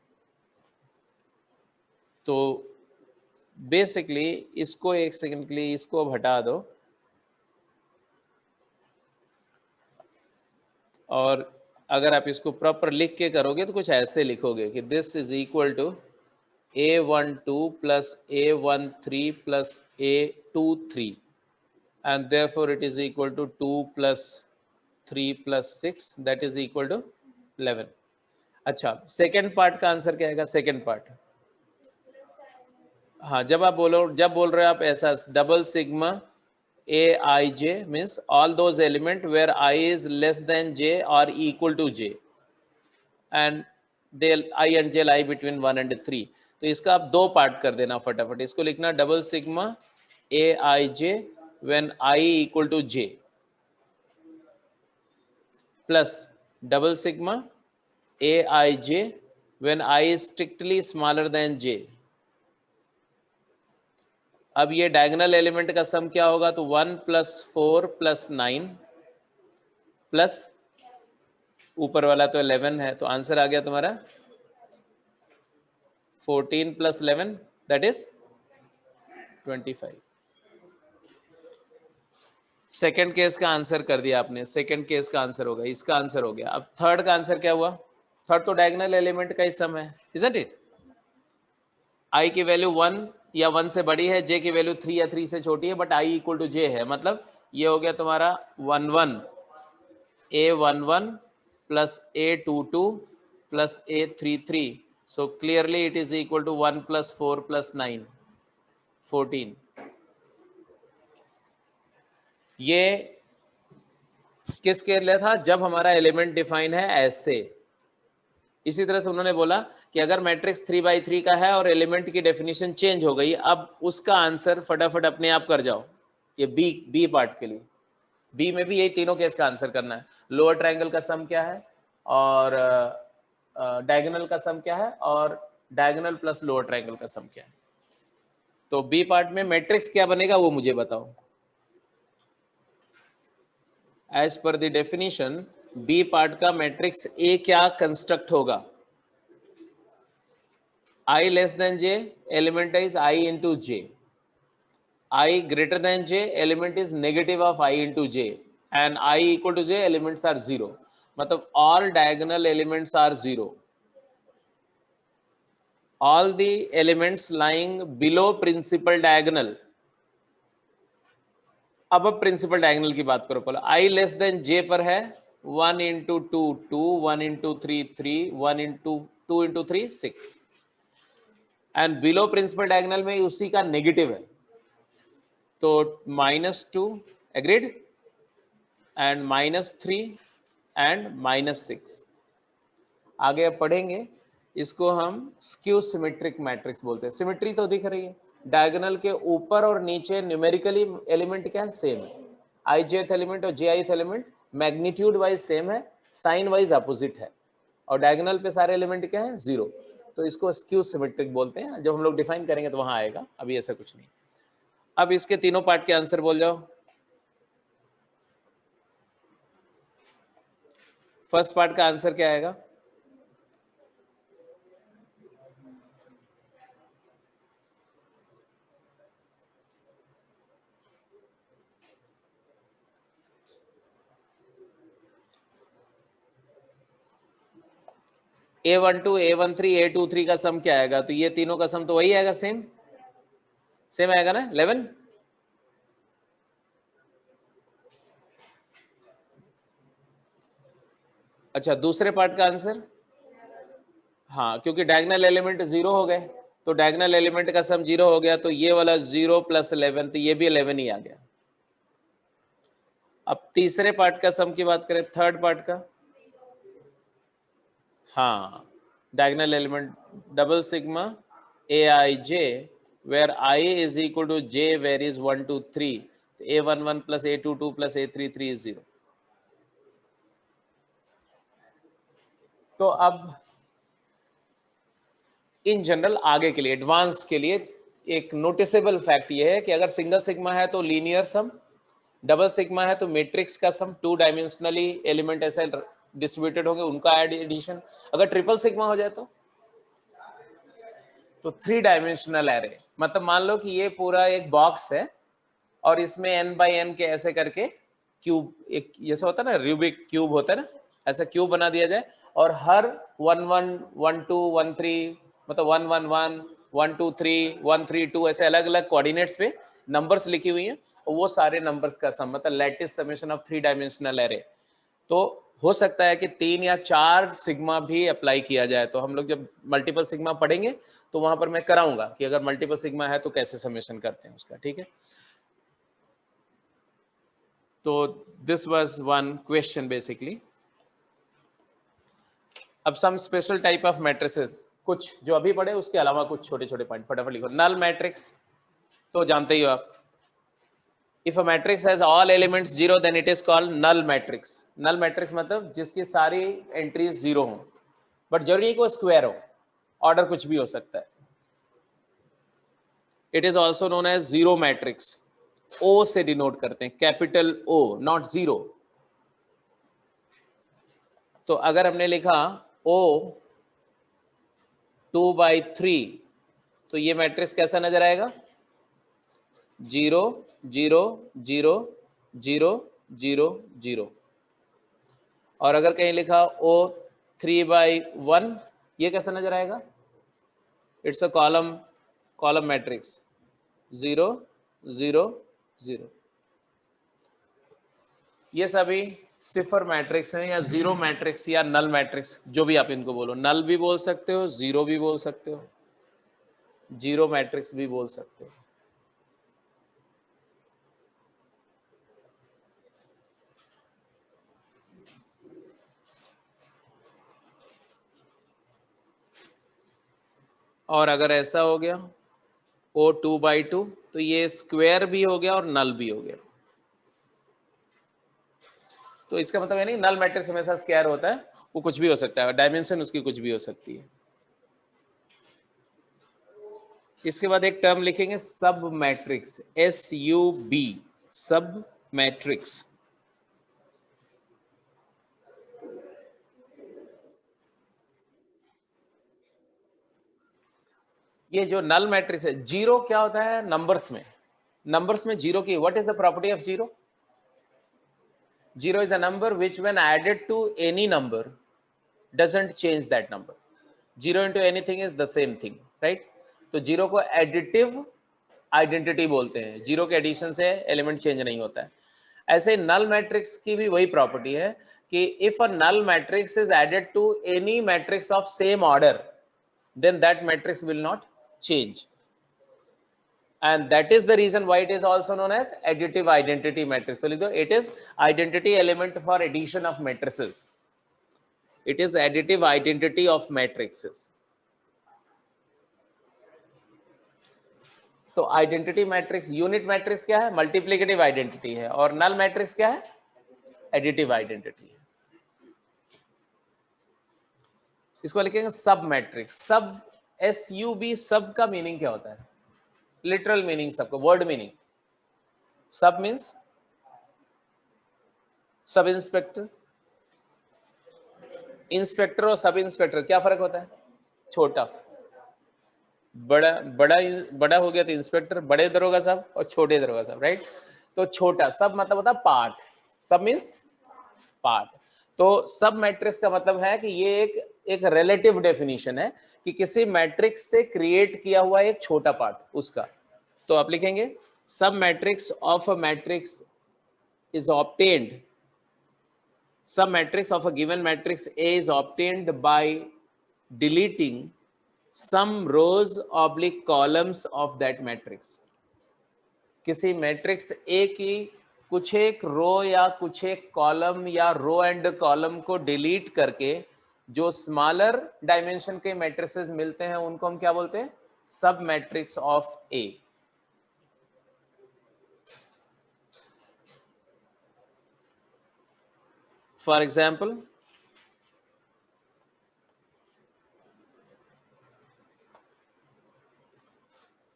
तो बेसिकली इसको एक सेकंड के लिए इसको अब हटा दो, और अगर आप इसको प्रॉपर लिख के करोगे तो कुछ ऐसे लिखोगे कि this is equal to A12 plus A13 plus A23 and therefore it is equal to 2 plus 3 + 6 that is equal to 11। अच्छा, सेकेंड पार्ट का आंसर क्या आएगा? सेकेंड पार्ट, हाँ, जब बोल रहे हो आप ऐसा double sigma aij means all those element where I is less than j or equal to j and they I and j lie between 1 and 3। तो इसका आप दो पार्ट कर देना फटाफट। इसको लिखना double sigma aij when I equal to j plus double sigma aij when I is strictly smaller than j। अब ये डायगोनल एलिमेंट का सम क्या होगा? तो 1 + 4 + 9 प्लस ऊपर वाला तो 11 है, तो आंसर आ गया तुम्हारा 14 + 11 दैट इज 25। सेकेंड केस का आंसर कर दिया आपने, सेकेंड केस का आंसर होगा, इसका आंसर हो गया। अब थर्ड का आंसर क्या हुआ? थर्ड तो डायगोनल एलिमेंट का ही सम है, इजंट इट? आई की वैल्यू 1 या 1 से बड़ी है, जे की वैल्यू 3 या 3 से छोटी है, बट आई इक्वल टू जे है, मतलब ये हो गया तुम्हारा 1 1 a11 plus a22 plus a33। so clearly it is equal to 1 + 4 + 9 14। ये किसके लिए था? जब हमारा एलिमेंट डिफाइन है ऐसे। इसी तरह से उन्होंने बोला कि अगर मैट्रिक्स 3/3 का है और एलिमेंट की डेफिनेशन चेंज हो गई, अब उसका आंसर फटाफट अपने आप कर जाओ। ये बी पार्ट के लिए, बी में भी यही तीनों केस का आंसर करना है। लोअर ट्रायंगल का सम क्या है, और डायगोनल का सम क्या है, और डायगोनल प्लस लोअर ट्रायंगल का सम क्या है। तो बी पार्ट में मैट्रिक्स क्या बनेगा वो मुझे बताओ। As per the definition B part का मैट्रिक्स ए क्या कंस्ट्रक्ट होगा? I less than J, element is I into J. I greater than J, element is negative of I into J, and I equal to J, elements are 0। मतलब all diagonal elements are 0, all the elements lying below principal diagonal। अब principal diagonal की बात करो पहले। i less than j पर है 1 × 2 2, 1 × 3 3, 1 × 2 × 3 6, and below principal diagonal में उसी का नेगेटिव है, तो -2 एग्रीड, एंड -3 एंड -6। आगे अब पढ़ेंगे, इसको हम स्क्यू सिमेट्रिक मैट्रिक्स बोलते हैं। सिमेट्री तो दिख रही है, डायगोनल के ऊपर और नीचे न्यूमेरिकली एलिमेंट क्या है? सेम है। आई जेथ एलिमेंट और J ith element magnitude wise same है, साइन वाइज अपोजिट है, और डायगोनल पे सारे एलिमेंट क्या है? 0। तो इसको स्क्यू सिमेट्रिक बोलते हैं। जब हम लोग डिफाइन करेंगे तो वहां आएगा, अभी ऐसा कुछ नहीं। अब इसके तीनों पार्ट के आंसर बोल जाओ। फर्स्ट पार्ट का आंसर क्या आएगा? A12 A13 A23 का सम क्या आएगा? तो ये तीनों का सम तो वही आएगा, सेम सेम आएगा ना, 11। अच्छा, दूसरे पार्ट का आंसर, हाँ, क्योंकि डायगोनल एलिमेंट 0 हो गए, तो डायगोनल एलिमेंट का सम 0 हो गया, तो ये वाला 0 + 11, तो ये भी 11 ही आ गया। अब तीसरे पार्ट का सम की बात करें, थर्ड पार्ट का, हाँ, diagonal element double sigma aij where I is equal to j where is 1 2 3, तो a11 + a22 + a33 is 0। तो अब इन जनरल आगे के लिए, एडवांस के लिए एक नोटिसेबल फैक्ट ये है कि अगर सिंगल सिग्मा है तो लीनियर सम, डबल सिग्मा है तो मैट्रिक्स का सम, 2 डायमेंशनली एलिमेंट ऐसे डिस्ट्रीब्यूटेड होंगे उनका एडिशन। अगर ट्रिपल सिग्मा हो जाए तो 3 डायमेंशनल एरे, मतलब मान लो कि ये पूरा एक बॉक्स है और इसमें n/n के ऐसे करके क्यूब, एक जैसे होता है ना रूबिक क्यूब होता है ना, ऐसा क्यूब बना दिया जाए, और हर 1 1 1 2 1 3, मतलब 1 1 1 1 2 3 1 3 2 ऐसे अलग अलग कोऑर्डिनेट्स पे नंबर्स लिखी हुई हैं, और वो सारे नंबर्स का सम, मतलब lattice summation of 3 dimensional array. तो हो सकता है कि 3 या 4 सिग्मा भी अप्लाई किया जाए। तो हम लोग जब मल्टीपल सिग्मा पढ़ेंगे तो वहां पर मैं कराऊंगा कि अगर मल्टीपल सिग्मा है तो कैसे समेशन करते हैं उसका, ठीक है। तो this was one question basically. अब some special type of matrices, कुछ जो अभी पढ़े उसके अलावा कुछ छोटे छोटे पॉइंट फटाफट लिखो। नल मैट्रिक्स तो जानते ही हो आप, if a matrix has all elements zero then it is called null matrix. Null matrix मतलब जिसकी सारी एंट्रीज जीरो हो, बट जरूरी है कि वो स्क्वायर हो, ऑर्डर कुछ भी हो सकता है। It is also known as zero matrix. O से डिनोट करते हैं, कैपिटल ओ, नॉट जीरो। तो अगर हमने लिखा ओ 2/3 तो ये मैट्रिक्स कैसा नजर आएगा? 0 0 0 0 0 0। और अगर कहीं लिखा ओ 3/1 ये कैसा नजर आएगा? It's a column matrix 0 0 0। ये सभी सिफर मैट्रिक्स हैं या जीरो मैट्रिक्स या नल मैट्रिक्स, जो भी आप इनको बोलो। नल भी बोल सकते हो, जीरो भी बोल सकते हो, जीरो मैट्रिक्स भी बोल सकते हो। और अगर ऐसा हो गया ओ 2/2 तो ये स्क्वायर भी हो गया और नल भी हो गया। तो इसका मतलब है नहीं नल मैट्रिक्स हमेशा स्क्वायर होता है, वो कुछ भी हो सकता है, डायमेंशन उसकी कुछ भी हो सकती है। इसके बाद एक टर्म लिखेंगे सब मैट्रिक्स, SUB, सब मैट्रिक्स। ये जो नल मैट्रिक्स है, जीरो क्या होता है नंबर्स में? नंबर्स में जीरो की what is the property of zero? Zero is a number which when added to any number doesn't change that number. Zero into anything is the same thing, right? तो zero को additive identity बोलते हैं, zero के addition से element change नहीं होता है। ऐसे नल मैट्रिक्स की भी वही प्रॉपर्टी है कि if a null matrix is added to any matrix of same order then that matrix will not change, and that is the reason why it is also known as additive identity matrix. So it is identity element for addition of matrices. It is additive identity of matrices. तो identity matrix, unit matrix क्या है? Multiplicative identity है, और null matrix क्या है? Additive identity है। इसको लिखेंगे सब मैट्रिक्स। सब SUB, सब का मीनिंग क्या होता है? लिटरल मीनिंग सबका, वर्ड मीनिंग। सब मीन्स सब इंस्पेक्टर। इंस्पेक्टर और सब इंस्पेक्टर क्या फर्क होता है? छोटा बड़ा, बड़ा हो गया तो इंस्पेक्टर, बड़े दरोगा साहब और छोटे दरोगा साहब, राइट? तो छोटा सब मतलब होता है पार्ट, सब मीन्स पार्ट। तो सब मैट्रिक्स का मतलब है कि ये एक रिलेटिव डेफिनेशन है कि किसी मैट्रिक्स से क्रिएट किया हुआ एक छोटा पार्ट उसका। तो आप लिखेंगे सब matrix of a matrix is obtained, some matrix of a given matrix A is obtained by deleting some rows oblique columns of that matrix. किसी मैट्रिक्स A की कुछ एक रो या कुछ एक कॉलम या रो एंड कॉलम को डिलीट करके जो स्मॉलर डायमेंशन के मैट्रिसेस मिलते हैं उनको हम क्या बोलते हैं? सब matrix of A। For example,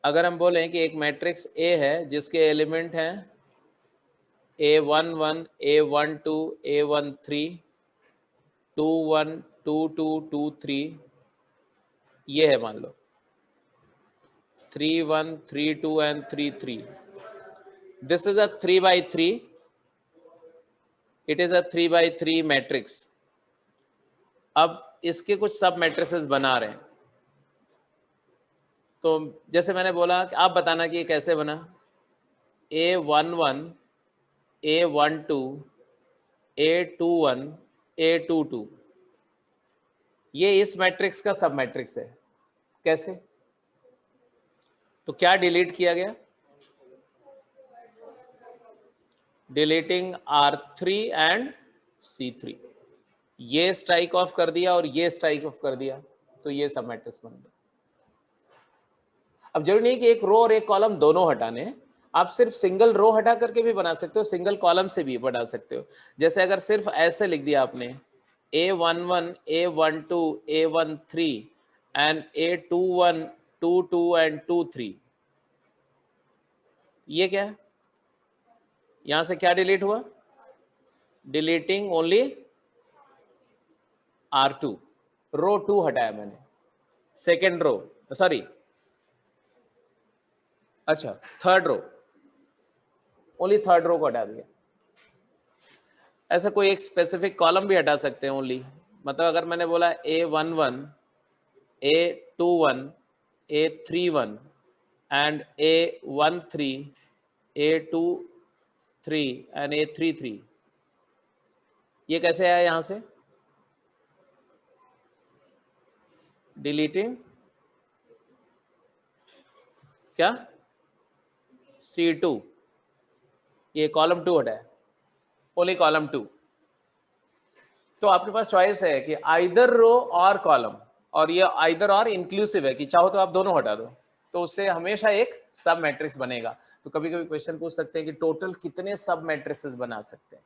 अगर हम बोलें कि एक मैट्रिक्स A है जिसके एलिमेंट हैं A11, A12, A13, 21, 22, 23, ये है मान लो 31, 32 and 33। This is a 3/3, it is a 3/3 matrix. अब इसके कुछ सब मैट्रिसेस बना रहे हैं, तो जैसे मैंने बोला कि आप बताना कि ये कैसे बना। A11, A12, A21 A22, ये इस मैट्रिक्स का सब मैट्रिक्स है। कैसे? तो क्या डिलीट किया गया? डिलीटिंग R3 एंड C3, ये स्ट्राइक ऑफ कर दिया और ये स्ट्राइक ऑफ कर दिया, तो ये सब मैट्रिक्स बन गया। अब जरूरी नहीं कि एक रो और एक कॉलम दोनों हटाने, आप सिर्फ सिंगल रो हटा करके भी बना सकते हो, सिंगल कॉलम से भी बना सकते हो। जैसे अगर सिर्फ ऐसे लिख दिया आपने A11 A12 A13 and A21 22 and 23, ये क्या है? यहां से क्या डिलीट हुआ? डिलीटिंग ओनली R2, रो 2 हटाया मैंने, सेकेंड रो, सॉरी अच्छा third row, only third row को हटा दिया। ऐसा कोई एक स्पेसिफिक कॉलम भी हटा सकते हैं ओनली, मतलब अगर मैंने बोला A11 A21 A31 and A13 A23 and A33, ये कैसे आया यहां से? डिलीटिंग क्या? C2, ये कॉलम 2 हटाया, ओनली कॉलम 2। तो आपके पास चॉइस है कि आइदर रो और कॉलम, और ये आइदर और इंक्लूसिव है कि चाहो तो आप दोनों हटा दो, तो उससे हमेशा एक सब मैट्रिक्स बनेगा। तो कभी कभी क्वेश्चन पूछ सकते हैं कि टोटल कितने सब मैट्रिसेस बना सकते हैं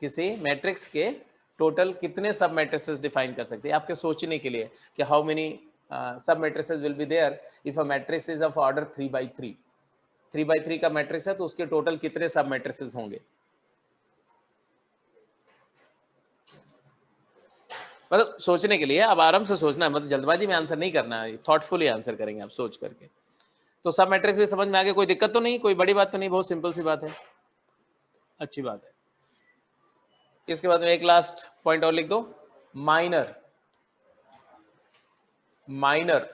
किसी मैट्रिक्स के, टोटल कितने सब मैट्रिसेस डिफाइन कर सकते हैं, आपके सोचने के लिए कि how many sub matrices will be there if a matrix is of order 3/3। 3/3 का मैट्रिक्स है तो उसके टोटल कितने सब मैट्रिसेस होंगे, मतलब सोचने के लिए। अब आराम से सोचना है, मतलब जल्दबाजी में आंसर नहीं करना है, थॉटफुली आंसर करेंगे आप सोच करके। तो सब मैट्रिक्स भी समझ में आ गया, कोई दिक्कत तो नहीं, कोई बड़ी बात तो नहीं, बहुत सिंपल सी बात है, अच्छी बात है। इसके बाद में एक लास्ट पॉइंट और लिख दो, माइनर। माइनर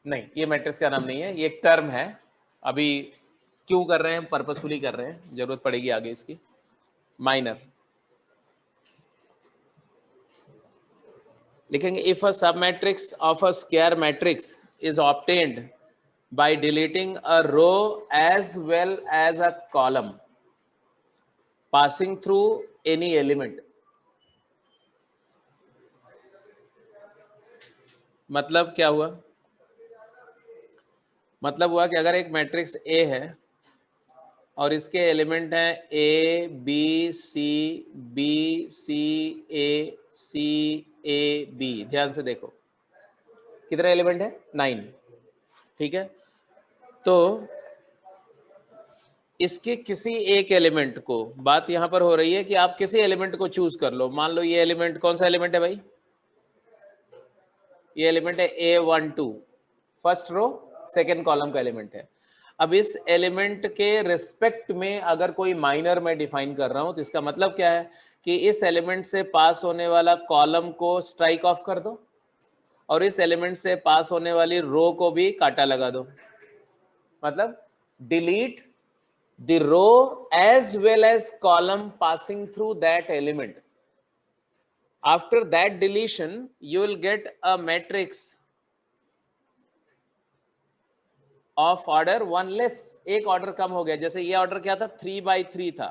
नहीं, ये मैट्रिक्स का नाम नहीं है, ये एक टर्म है, अभी क्यों कर रहे हैं, पर्पसफुली कर रहे हैं, जरूरत पड़ेगी आगे इसकी। माइनर लिखेंगे, इफ अ सब matrix of a square matrix is obtained by deleting a row as well as a column passing through any element। मतलब क्या हुआ? मतलब हुआ कि अगर एक मैट्रिक्स A है और इसके एलिमेंट हैं A B C B C A C A B, ध्यान से देखो कितने एलिमेंट है? 9, ठीक है। तो इसके किसी एक एलिमेंट को, बात यहां पर हो रही है कि आप किसी एलिमेंट को चूज कर लो। मान लो ये एलिमेंट कौन सा एलिमेंट है भाई? ये एलिमेंट है A12, first row second column का एलिमेंट है। अब इस एलिमेंट के रिस्पेक्ट में अगर कोई माइनर मैं डिफाइन कर रहा हूं तो इसका मतलब क्या है कि इस एलिमेंट से पास होने वाला कॉलम को स्ट्राइक ऑफ कर दो और इस एलिमेंट से पास होने वाली रो को भी काटा लगा दो। मतलब delete the row as well as column passing through that element. After that deletion, you will get a matrix of order 1 less, एक ऑर्डर कम हो गया। जैसे ये ऑर्डर क्या था? 3/3 था।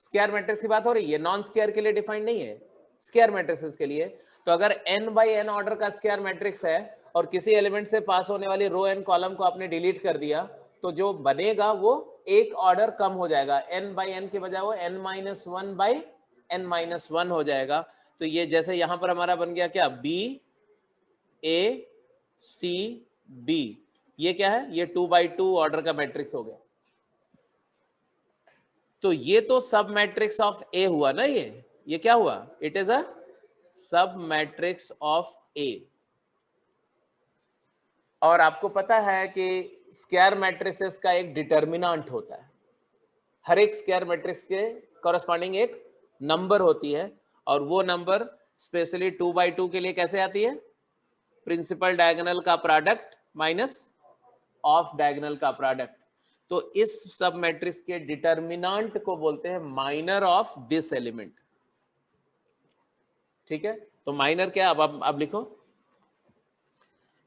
स्क्वायर मैट्रिक्स की बात हो रही है, नॉन स्क्वायर के लिए डिफाइंड नहीं है, स्क्वायर मैट्रिक्स के लिए। तो अगर n/n ऑर्डर का स्क्वायर मैट्रिक्स है और किसी एलिमेंट से पास होने वाली रो एंड कॉलम को आपने डिलीट कर दिया, तो जो बनेगा वो एक ऑर्डर कम हो जाएगा, n/n के बजाय वो n-1/n-1 हो जाएगा। तो ये जैसे यहां पर हमारा बन गया क्या? B A C B, ये क्या है? ये 2/2 ऑर्डर का मैट्रिक्स हो गया। तो ये तो सब मैट्रिक्स ऑफ ए हुआ ना, ये क्या हुआ? इट इज अ सब मैट्रिक्स ऑफ ए। और आपको पता है कि स्क्वायर मैट्रिसेस का एक डिटर्मिनेंट होता है, हर एक स्क्वायर मैट्रिक्स के कॉरस्पॉन्डिंग एक नंबर होती है, और वो नंबर स्पेशली 2/2 के लिए कैसे आती है? प्रिंसिपल डायगोनल का प्रोडक्ट माइनस ऑफ डायगोनल का प्रोडक्ट। तो इस सब मैट्रिक्स के डिटर्मिनेंट को बोलते हैं माइनर ऑफ दिस एलिमेंट। ठीक है, तो माइनर क्या, अब लिखो,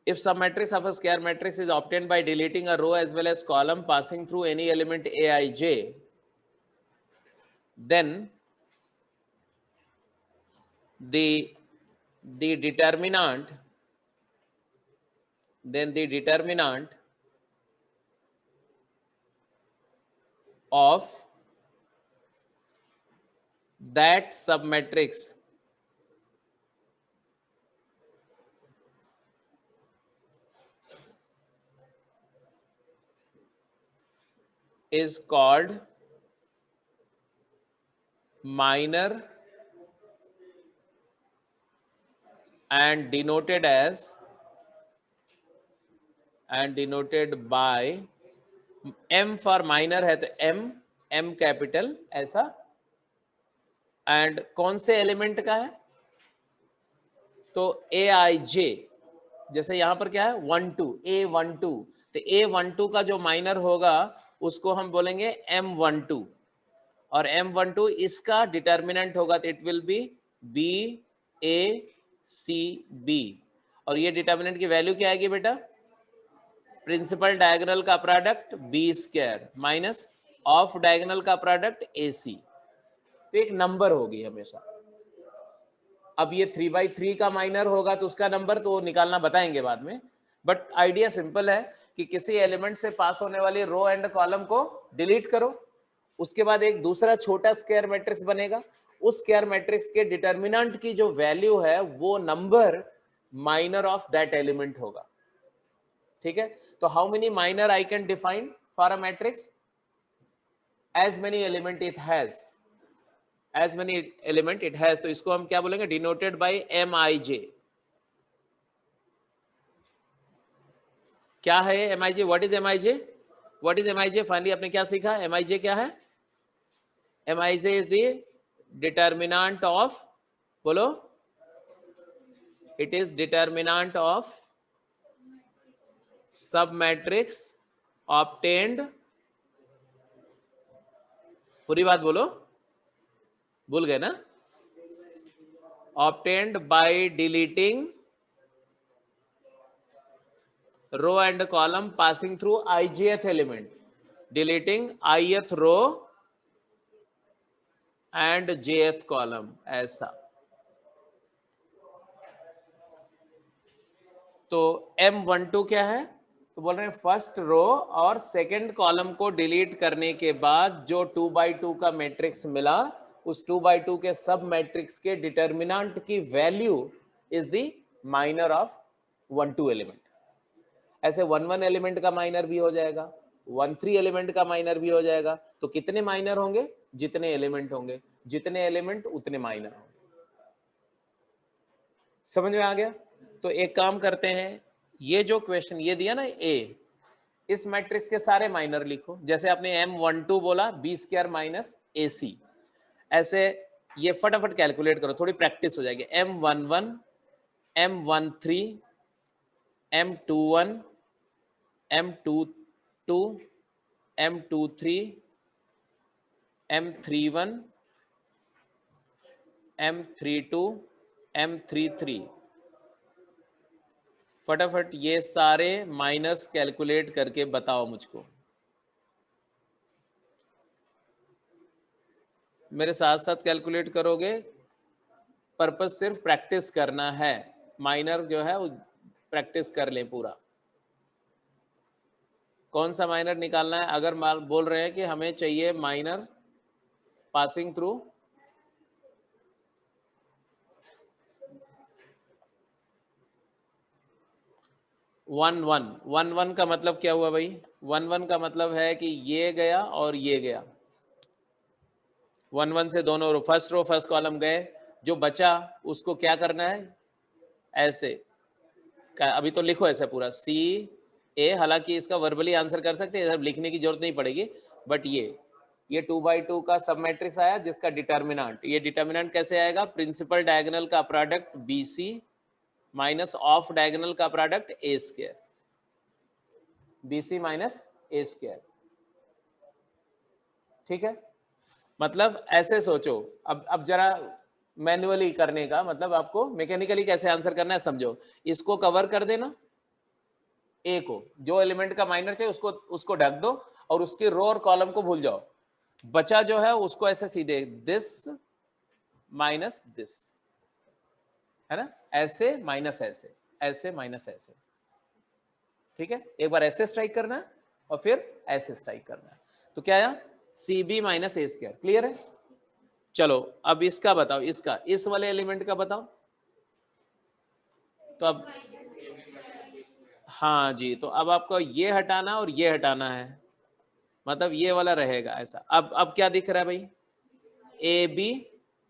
if some matrix of a square matrix is obtained by deleting a row as well as column passing through any element aij, then the determinant of that submatrix is called minor and denoted by m for minor है तो m capital ऐसा, and कौन से element का है, तो aij, जैसे यहां पर क्या है 12 a12, तो a12 का जो माइनर होगा उसको हम बोलेंगे m12, और m12 इसका डिटर्मिनेंट होगा तो it will be b a c b, और ये डिटर्मिनेंट की वैल्यू क्या आएगी बेटा, प्रिंसिपल डायगोनल का product B square minus of diagonal का प्रोडक्ट ए सी, तो एक नंबर होगी हमेशा। अब ये 3/3 का माइनर होगा तो उसका नंबर तो निकालना बताएंगे बाद में, बट आइडिया सिंपल है कि किसी एलिमेंट से पास होने वाली रो एंड कॉलम को डिलीट करो, उसके बाद एक दूसरा छोटा स्क्वायर मैट्रिक्स बनेगा, उस स्क्वायर मैट्रिक्स के डिटर्मिनेंट की जो वैल्यू है वो number minor of that element होगा। ठीक है, तो how many minor I can define for a matrix, as many element it has, as many element it has, तो इसको हम क्या बोलेंगे, denoted by M I J. क्या है M I J, what is M I J, what is M I J, finally आपने क्या सीखा, एम आई जे क्या है, M I J is the determinant of, बोलो, it is determinant of sub matrix obtained, पूरी बात बोलो, भूल गए ना, obtained by deleting row and column passing through ijth element, deleting ith row and jth column, ऐसा। तो M12 क्या है, तो बोल रहे हैं फर्स्ट रो और सेकंड कॉलम को डिलीट करने के बाद जो 2/2 का मैट्रिक्स मिला, उस 2/2 के सब मैट्रिक्स के डिटर्मिनेंट की value is the minor of 1-2 element. ऐसे 1-1 एलिमेंट का माइनर भी हो जाएगा, 1-3 एलिमेंट का माइनर भी हो जाएगा, तो कितने माइनर होंगे, जितने एलिमेंट होंगे, जितने एलिमेंट उतने माइनर होंगे। समझ में आ गया? तो एक काम करते हैं, ये जो क्वेश्चन ये दिया ना ए, इस मैट्रिक्स के सारे माइनर लिखो, जैसे आपने M12 बोला बी स्क्वायर माइनस ए सी, ऐसे ये फटाफट कैलकुलेट करो, थोड़ी प्रैक्टिस हो जाएगी। M11, M13, M21, M22, M23, M31, M32, M33, फटाफट ये सारे माइनस कैलकुलेट करके बताओ मुझको। मेरे साथ साथ कैलकुलेट करोगे, पर्पस सिर्फ प्रैक्टिस करना है, माइनर जो है वो प्रैक्टिस कर लें पूरा। कौन सा माइनर निकालना है, अगर बोल रहे हैं कि हमें चाहिए minor passing through one one का मतलब क्या हुआ भाई, 1-1 का मतलब है कि ये गया और ये गया, 1-1 से दोनों रो, फर्स्ट रो फर्स्ट कॉलम गए, जो बचा उसको क्या करना है, ऐसे अभी तो लिखो ऐसे पूरा सी ए, हालांकि इसका वर्बली आंसर कर सकते हैं, लिखने की जरूरत नहीं पड़ेगी, बट ये 2/2 का सब मैट्रिक्स आया जिसका डिटर्मिनेंट, ये डिटर्मिनेंट कैसे आएगा, प्रिंसिपल डायगोनल का product B C minus of diagonal का product A square, B C minus A square. ठीक है, मतलब ऐसे सोचो, अब जरा मैन्युअली करने का मतलब आपको मैकेनिकली कैसे आंसर करना है समझो। इसको कवर कर देना, ए को, जो एलिमेंट का माइनर चाहिए उसको ढक दो और उसके रो और कॉलम को भूल जाओ। बचा जो है उसको ऐसे सीधे दिस माइनस दिस, है ना, ऐसे माइनस ऐसे, ऐसे माइनस ऐसे, ठीक है। एक बार ऐसे स्ट्राइक करना है और फिर ऐसे स्ट्राइक करना है, तो क्या आया, C B minus A square. Clear है? चलो अब इसका बताओ, इसका इस वाले एलिमेंट का बताओ। तो अब हाँ जी, तो अब आपको ये हटाना और ये हटाना है, मतलब ये वाला रहेगा ऐसा। अब क्या दिख रहा है भाई,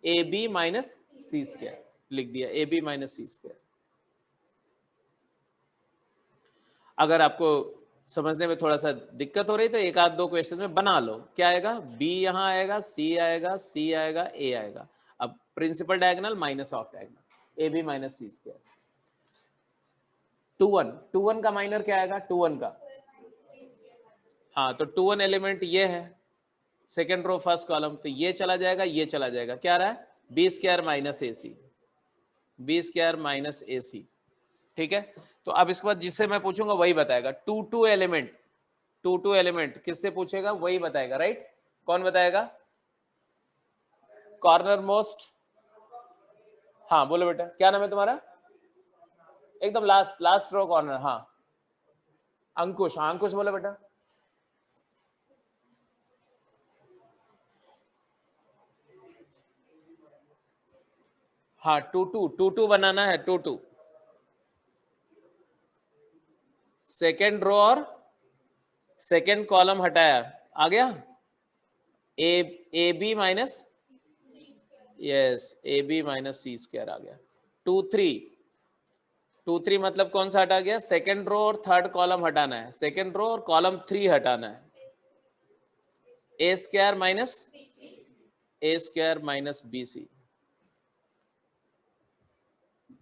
A B minus C square लिख दिया, A B minus C square. अगर आपको समझने में थोड़ा सा दिक्कत हो रही तो एक आध दो क्वेश्चन में बना लो। क्या आएगा, बी यहाँ आएगा, सी आएगा, सी आएगा, ए आएगा। अब principal diagonal minus of diagonal, A B minus C square. 2 1 का माइनर क्या आएगा, 2 1 का, हाँ तो 2 1 एलिमेंट ये है, सेकेंड रो फर्स्ट कॉलम, तो ये चला जाएगा, ये चला जाएगा, क्या रहा है, बी स्क्वायर माइनस ए सी, बी स्क्वायर माइनस ए सी, ठीक है। तो अब इसके बाद जिससे मैं पूछूंगा वही बताएगा। 2 2 एलिमेंट किससे पूछेगा, वही बताएगा, राइट। कौन बताएगा, कॉर्नर मोस्ट, हाँ बोलो बेटा, क्या नाम है तुम्हारा, एकदम लास्ट लास्ट रो कॉर्नर, हाँ अंकुश, हाँ अंकुश बोलो बेटा। हाँ 2 2 बनाना है, 2 सेकेंड रो और सेकेंड कॉलम हटाया, आ गया, A B minus, yes A B minus C square आ गया। 2 3 मतलब कौन सा हटा गया, सेकेंड रो और थर्ड कॉलम हटाना है, सेकेंड रो और कॉलम 3 हटाना है, A square minus B C.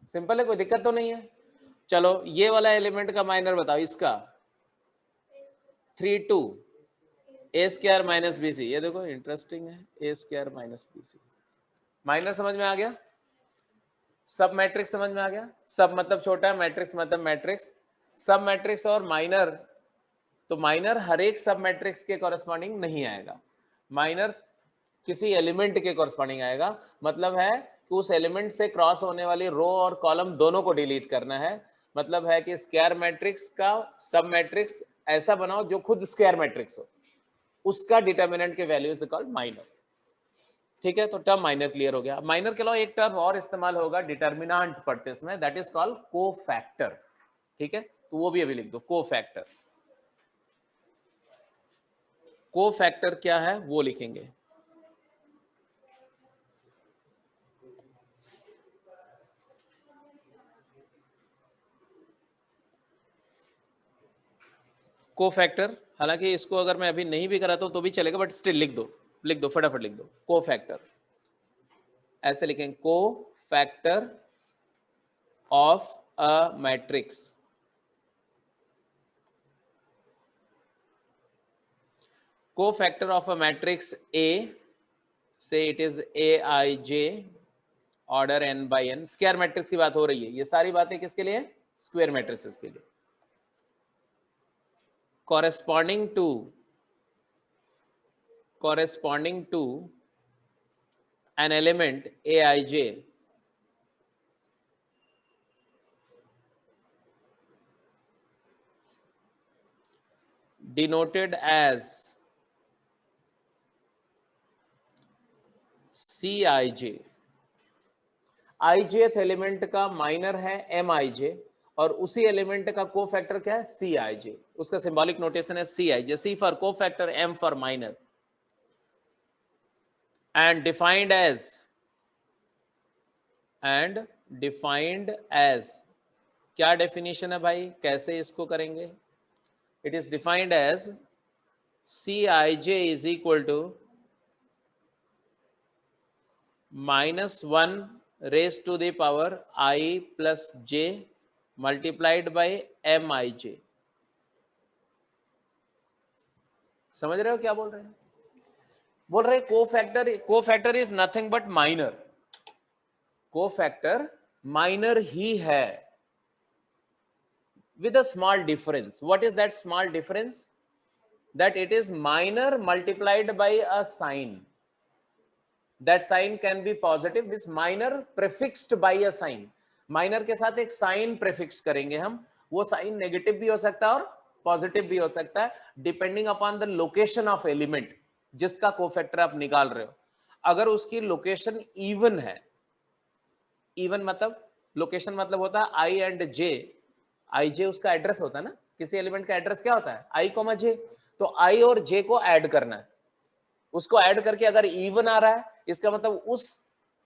Simple है, कोई दिक्कत तो नहीं है। चलो ये वाला एलिमेंट का माइनर बताओ, इसका 3 2 A square minus B C, ये देखो इंटरेस्टिंग है, A square minus B C. Minor समझ में आ गया, सब मैट्रिक्स समझ में आ गया, सब मतलब छोटा है, मैट्रिक्स मतलब मैट्रिक्स, सब मैट्रिक्स और माइनर। तो माइनर हर एक सब मैट्रिक्स के कॉरेस्पॉन्डिंग नहीं आएगा, माइनर किसी एलिमेंट के कॉरेस्पॉन्डिंग आएगा। मतलब है कि उस एलिमेंट से क्रॉस होने वाली रो और कॉलम दोनों को डिलीट करना है। मतलब है कि स्क्वायर मैट्रिक्स का सब मैट्रिक्स ऐसा बनाओ जो खुद स्क्वायर मैट्रिक्स हो, उसका डिटर्मिनेंट के वैल्यू इज कॉल्ड माइनर। ठीक है, तो टर्म माइनर क्लियर हो गया। माइनर के अलावा एक टर्म और इस्तेमाल होगा डिटर्मिनेंट पढ़ते समय, दैट इज कॉल्ड कोफैक्टर। ठीक है, तो वो भी अभी लिख दो, कोफैक्टर। कोफैक्टर क्या है वो लिखेंगे। कोफैक्टर, हालांकि इसको अगर मैं अभी नहीं भी कराता हूं तो भी चलेगा, बट स्टिल लिख दो फटाफट लिख दो, कोफैक्टर। ऐसे लिखेंगे, cofactor of a matrix. Cofactor of a matrix A, say it is Aij order n by n। Square matrix की बात हो रही है, ये सारी बातें किसके लिए, स्क्वायर मैट्रिक्स के लिए। corresponding to an element Aij denoted as Cij। ijth element का माइनर है Mij और उसी एलिमेंट का कोफैक्टर क्या है, Cij। उसका सिंबॉलिक नोटेशन है Cij, C for cofactor, M for minor, and defined as क्या डेफिनेशन है भाई, कैसे इसको करेंगे। It is defined as Cij is equal to -1 raise to the power I plus j multiplied by Mij। समझ रहे हो क्या बोल रहे हैं। बोल रहे cofactor is nothing but minor, cofactor minor ही है with a small difference. What is that small difference? That it is minor multiplied by a sign. That sign can be positive, this minor prefixed by a sign. Minor के साथ एक sign prefix करेंगे हम, वो sign negative भी हो सकता है और पॉजिटिव भी हो सकता है, depending upon the location of element जिसका कोफैक्टर आप निकाल रहे हो. अगर उसकी लोकेशन इवन है, इवन मतलब लोकेशन मतलब होता है आई एंड जे, आई जे उसका एड्रेस होता है ना, किसी एलिमेंट का एड्रेस क्या होता है, आई कोमा जे, तो आई और जे को ऐड करना है, उसको ऐड करके अगर इवन आ रहा है इसका मतलब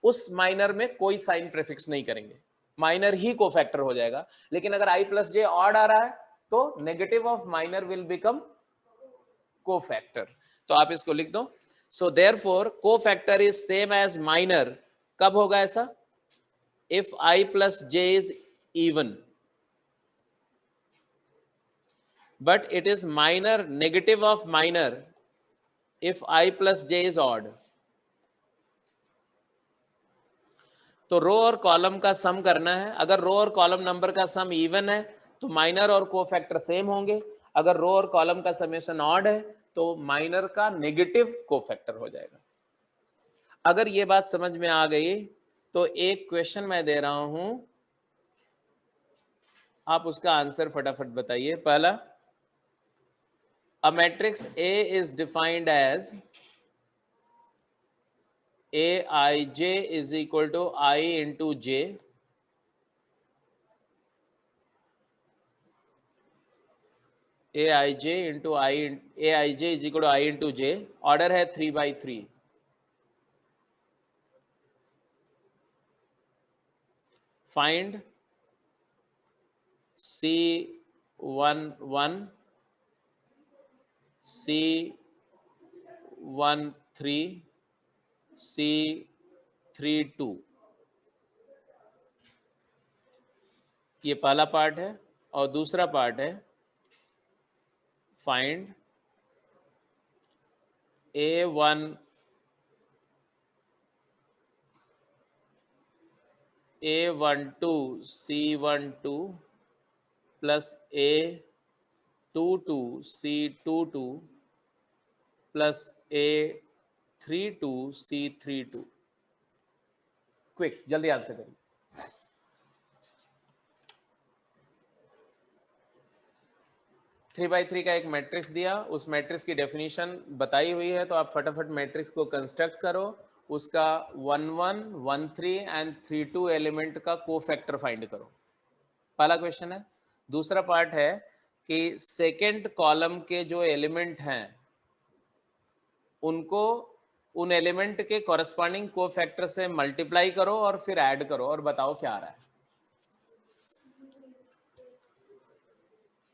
उस माइनर में कोई साइन प्रीफिक्स नहीं करेंगे, माइनर ही कोफैक्टर हो जाएगा. लेकिन अगर आई प्लस जे ऑड आ रहा है तो negative of minor will become cofactor. तो आप इसको लिख दो. So therefore cofactor is same as minor. कब होगा ऐसा? If I plus J is even, but it is minor negative of minor if I plus j is odd. तो रो और कॉलम का सम करना है. अगर रो और कॉलम नंबर का सम इवन है तो माइनर और कोफैक्टर सेम होंगे. अगर रो और कॉलम का समेशन ऑड है तो माइनर का नेगेटिव कोफैक्टर हो जाएगा. अगर ये बात समझ में आ गई तो एक क्वेश्चन मैं दे रहा हूं, आप उसका आंसर फटाफट बताइए. पहला, a matrix A is defined as Aij is equal to I into j. Aij into Aij is equal to I into j. Order है 3/3. Find C11, C13, C32. ये पहला पार्ट है. और दूसरा पार्ट है find A1, A12, C12 plus A22, C22 plus A32, C32. Quick, जल्दी answer करिए. 3/3 का एक मैट्रिक्स दिया, उस मैट्रिक्स की डेफिनेशन बताई हुई है, तो आप फटाफट मैट्रिक्स को कंस्ट्रक्ट करो, उसका 1 1 1 3 एंड 3 2 एलिमेंट का कोफैक्टर फाइंड करो. पहला क्वेश्चन है. दूसरा पार्ट है कि सेकेंड कॉलम के जो एलिमेंट हैं उनको उन एलिमेंट के कॉरेस्पॉन्डिंग कोफैक्टर से मल्टीप्लाई करो और फिर ऐड करो और बताओ क्या आ रहा है.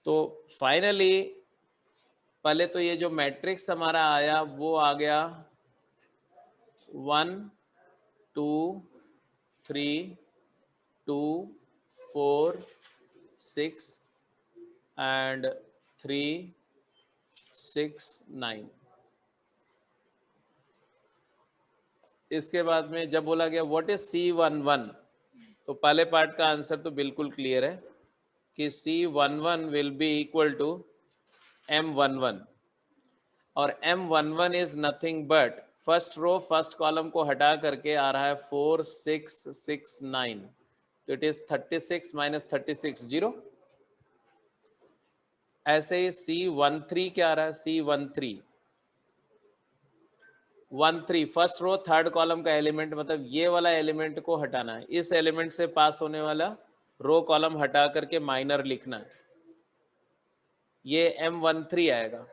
तो फाइनली पहले तो ये जो मैट्रिक्स हमारा आया वो आ गया 1 2 3 2 4 6 एंड 3 6 9. इसके बाद में जब बोला गया व्हाट इज C11, तो पहले पार्ट का आंसर तो बिल्कुल क्लियर है कि C11 will be equal to M11 और M11 is nothing but first row first column को हटा करके आ रहा है 4 6 6 9, तो इट इज 36 माइनस 36 0. ऐसे ही C13 क्या आ रहा है, C13 13 first row third column का एलिमेंट, मतलब ये वाला एलिमेंट को हटाना है, इस एलिमेंट से पास होने वाला रो कॉलम हटा करके माइनर लिखना है. ये M13 आएगा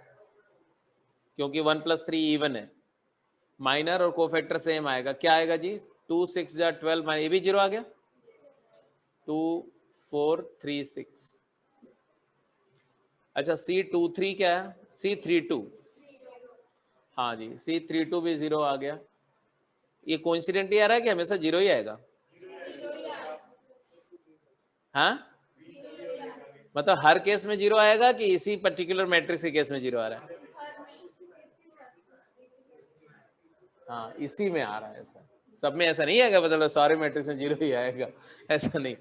क्योंकि 1 + 3 इवन है. माइनर और कोफैक्टर सेम आएगा. क्या आएगा जी, 2 6 12, ये भी 0 आ गया. 2 4 3 6. अच्छा C23 क्या है, C32, हाँ जी C32 भी 0 आ गया. ये कोइंसिडेंटली आ रहा है कि हमेशा 0 ही आएगा? हाँ, मतलब हर केस में 0 आएगा कि इसी पर्टिकुलर मैट्रिक्स के केस में 0 आ रहा है? हाँ इसी में आ रहा है ऐसा, सब में ऐसा नहीं है मतलब सारे मैट्रिक्स में जीरो ही आएगा, ऐसा नहीं।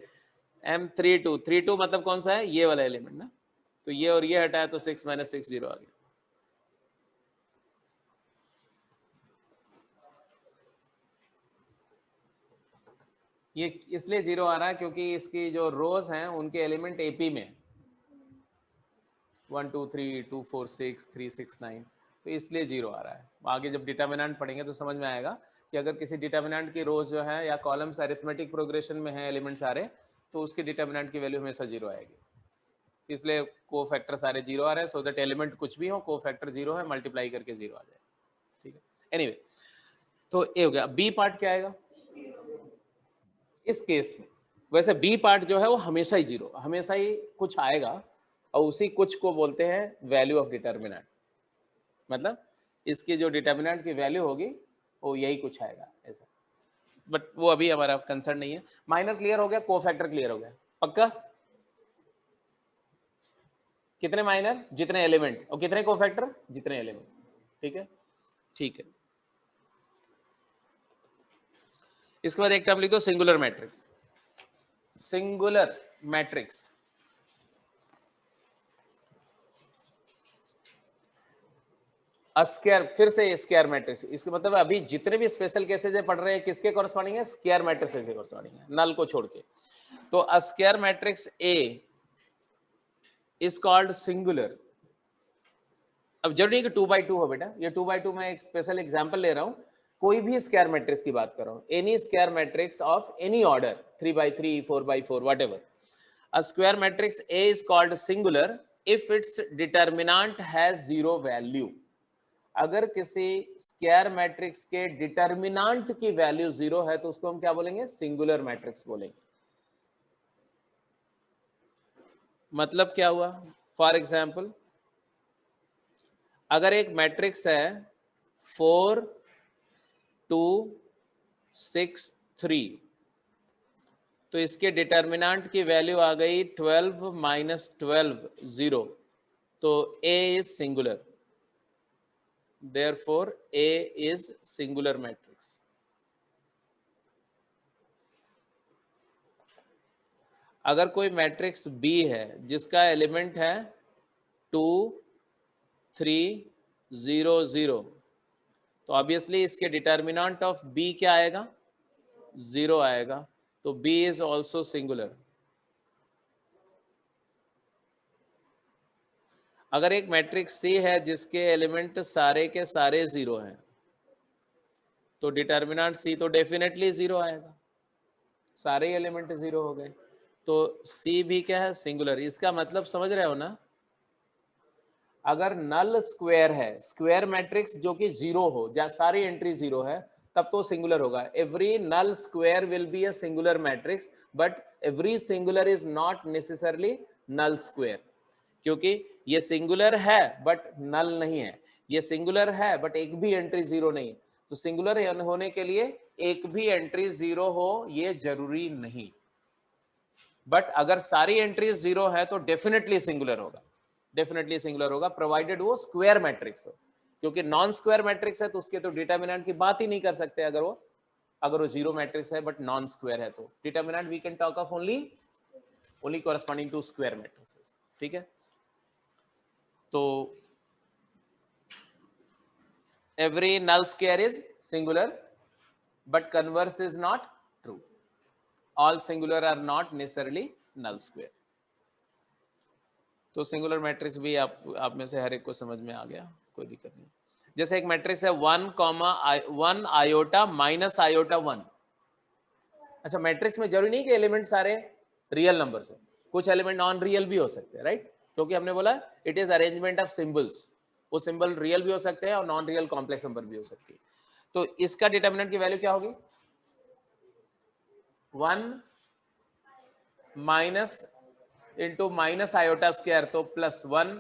M32 32 मतलब कौन सा है, ये वाला एलिमेंट ना, तो ये और ये हटाया तो 6 - 6 0 आ गया। ये इसलिए जीरो आ रहा है क्योंकि इसकी जो रोज हैं उनके एलिमेंट एपी में 1 2 3 2 4 6 3 6 9, तो इसलिए जीरो आ रहा है। आगे जब डिटर्मिनेंट पढ़ेंगे तो समझ में आएगा कि अगर किसी डिटर्मिनेंट की रोज जो है या कॉलम्स अरिथमेटिक प्रोग्रेशन में है एलिमेंट सारे, तो उसके डिटर्मिनेंट की वैल्यू हमेशा जीरो आएगी। इसलिए को फैक्टर सारे जीरो आ रहे हैं, सो दैट एलिमेंट कुछ भी हो को फैक्टर जीरो है, मल्टीप्लाई करके जीरो आ जाए। ठीक है, एनीवे तो ये हो गया। बी पार्ट क्या आएगा इस केस में? वैसे बी पार्ट जो है वो हमेशा ही जीरो, हमेशा ही कुछ आएगा, और उसी कुछ को बोलते हैं वैल्यू ऑफ डिटर्मिनेंट। मतलब इसकी जो डिटर्मिनेंट की वैल्यू होगी वो यही कुछ आएगा ऐसा, बट वो अभी हमारा कंसर्न नहीं है। माइनर क्लियर हो गया, कोफैक्टर क्लियर हो गया, पक्का? कितने माइनर? जितने एलिमेंट, और कितने कोफैक्टर? जितने एलिमेंट। ठीक है, ठीक है। इसके बाद एक टर्म लिख दो, singular matrix. Singular matrix square, फिर से स्क्वायर मैट्रिक्स, इसका मतलब अभी जितने भी स्पेशल केसेस है पढ़ रहे हैं किसके कॉरस्पॉन्डिंग है? स्क्वायर मैट्रिक्स के कॉरस्पॉन्डिंग है, नल को छोड़ के। तो square matrix A is called singular. अब जरूरी है कि 2x2 हो बेटा, ये 2x2 में एक स्पेशल एग्जांपल ले रहा हूं, कोई भी स्क्वायर मैट्रिक्स की बात कर रहा हूं, N E square matrix of any order 3x3 4x4 whatever, a square matrix A is called singular if its determinant has zero value। अगर किसी स्क्वायर मैट्रिक्स के डिटर्मिनांट की वैल्यू जीरो है तो उसको हम क्या बोलेंगे? सिंगुलर मैट्रिक्स बोलेंगे। मतलब क्या हुआ? फॉर एग्जाम्पल अगर एक मैट्रिक्स है 4 2 6 3, तो इसके डिटर्मिनांट की वैल्यू आ गई 12 - 12 0, तो A is singular, therefore A is singular matrix। अगर कोई मैट्रिक्स B है जिसका एलिमेंट है 2 3 0 0, तो ऑब्वियसली इसके डिटर्मिनेंट ऑफ B क्या आएगा? 0 आएगा, तो B इज ऑल्सो सिंगुलर। अगर एक मैट्रिक्स C है जिसके एलिमेंट सारे के सारे 0 हैं, तो डिटर्मिनेंट C तो डेफिनेटली 0 आएगा, सारे एलिमेंट 0 हो गए, तो C भी क्या है? सिंगुलर। इसका मतलब समझ रहे हो ना? अगर नल स्क्वायर है, स्क्वायर मैट्रिक्स जो कि 0 हो, या सारी एंट्री 0 है, तब तो सिंगुलर होगा। Every null square will be a singular matrix, but every singular is not necessarily null square, क्योंकि ये सिंगुलर है बट नल नहीं है, ये सिंगुलर है बट एक भी एंट्री 0 नहीं। तो सिंगुलर होने के लिए एक भी एंट्री 0 हो ये जरूरी नहीं, बट अगर सारी एंट्रीज 0 है तो डेफिनेटली सिंगुलर होगा, डेफिनेटली सिंगुलर होगा, प्रोवाइडेड वो स्क्वायर मैट्रिक्स हो। क्योंकि नॉन स्क्वायर मैट्रिक्स है तो उसके तो डिटर्मिनेंट की बात ही नहीं कर सकते, अगर वो 0 मैट्रिक्स है बट नॉन स्क्वायर है, तो determinant we can talk of only corresponding to square matrices. ठीक है, तो every null square is singular but converse is not true, all singular are not necessarily null square। तो singular matrix भी आप में से हर एक को समझ में आ गया, कोई दिक्कत नहीं। जैसे एक मैट्रिक्स है 1 आयोटा माइनस आयोटा 1। अच्छा, मैट्रिक्स में जरूरी नहीं कि एलिमेंट सारे रियल नंबर्स है, कुछ एलिमेंट नॉन रियल भी हो सकते हैं, राइट? क्योंकि हमने बोला it is arrangement of symbols, वो सिंबल रियल भी हो सकते हैं और नॉन रियल कॉम्प्लेक्स नंबर भी हो सकती है। तो इसका डिटर्मिनेंट की वैल्यू क्या होगी? 1 minus into minus iota square, तो +1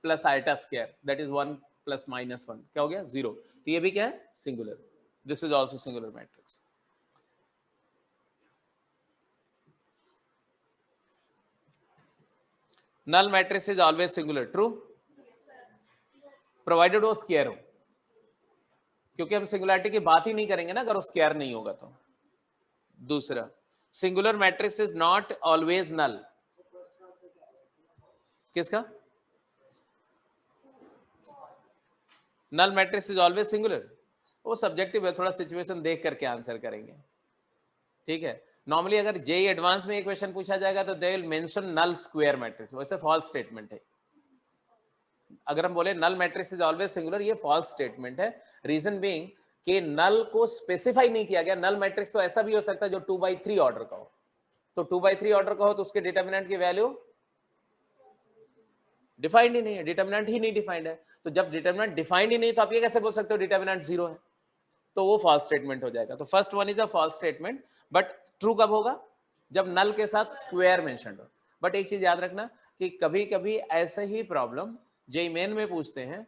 plus iota square, that is 1 plus -1, क्या हो गया? 0। तो ये भी क्या है? Singular. This is also singular matrix. Null matrix is always singular, true, provided वो स्क्वायर हो। क्योंकि हम सिंगुलैरिटी की बात ही नहीं करेंगे ना अगर वो स्क्वायर नहीं होगा तो। दूसरा, singular matrix is not always null. किसका? Null matrix is always singular, वो सब्जेक्टिव है, थोड़ा सिचुएशन देख करके आंसर करेंगे, ठीक है। नॉर्मली अगर जेई एडवांस में ये क्वेश्चन पूछा जाएगा तो they will mention null square matrix, वैसे फॉल्स स्टेटमेंट है। अगर हम बोले null matrix is always singular, ये फॉल्स स्टेटमेंट है। रीजन बीइंग कि नल को स्पेसिफाई नहीं किया गया। नल मैट्रिक्स तो ऐसा भी हो सकता है जो 2/3 ऑर्डर का हो, तो 2/3 ऑर्डर का हो तो उसके डिटर्मिनेंट की वैल्यू डिफाइंड ही नहीं है, डिटर्मिनेंट ही नहीं डिफाइंड है। तो जब डिटर्मिनेंट डिफाइंड ही नहीं तो आप ये कैसे बोल सकते हो डिटर्मिनेंट 0 है? तो वो फॉल्स स्टेटमेंट हो जाएगा। तो first one is a false statement, but true कब होगा? जब नल के साथ स्क्वायर मेंशन हो। बट एक चीज याद रखना कि कभी कभी ऐसे ही प्रॉब्लम जेई मेन में पूछते हैं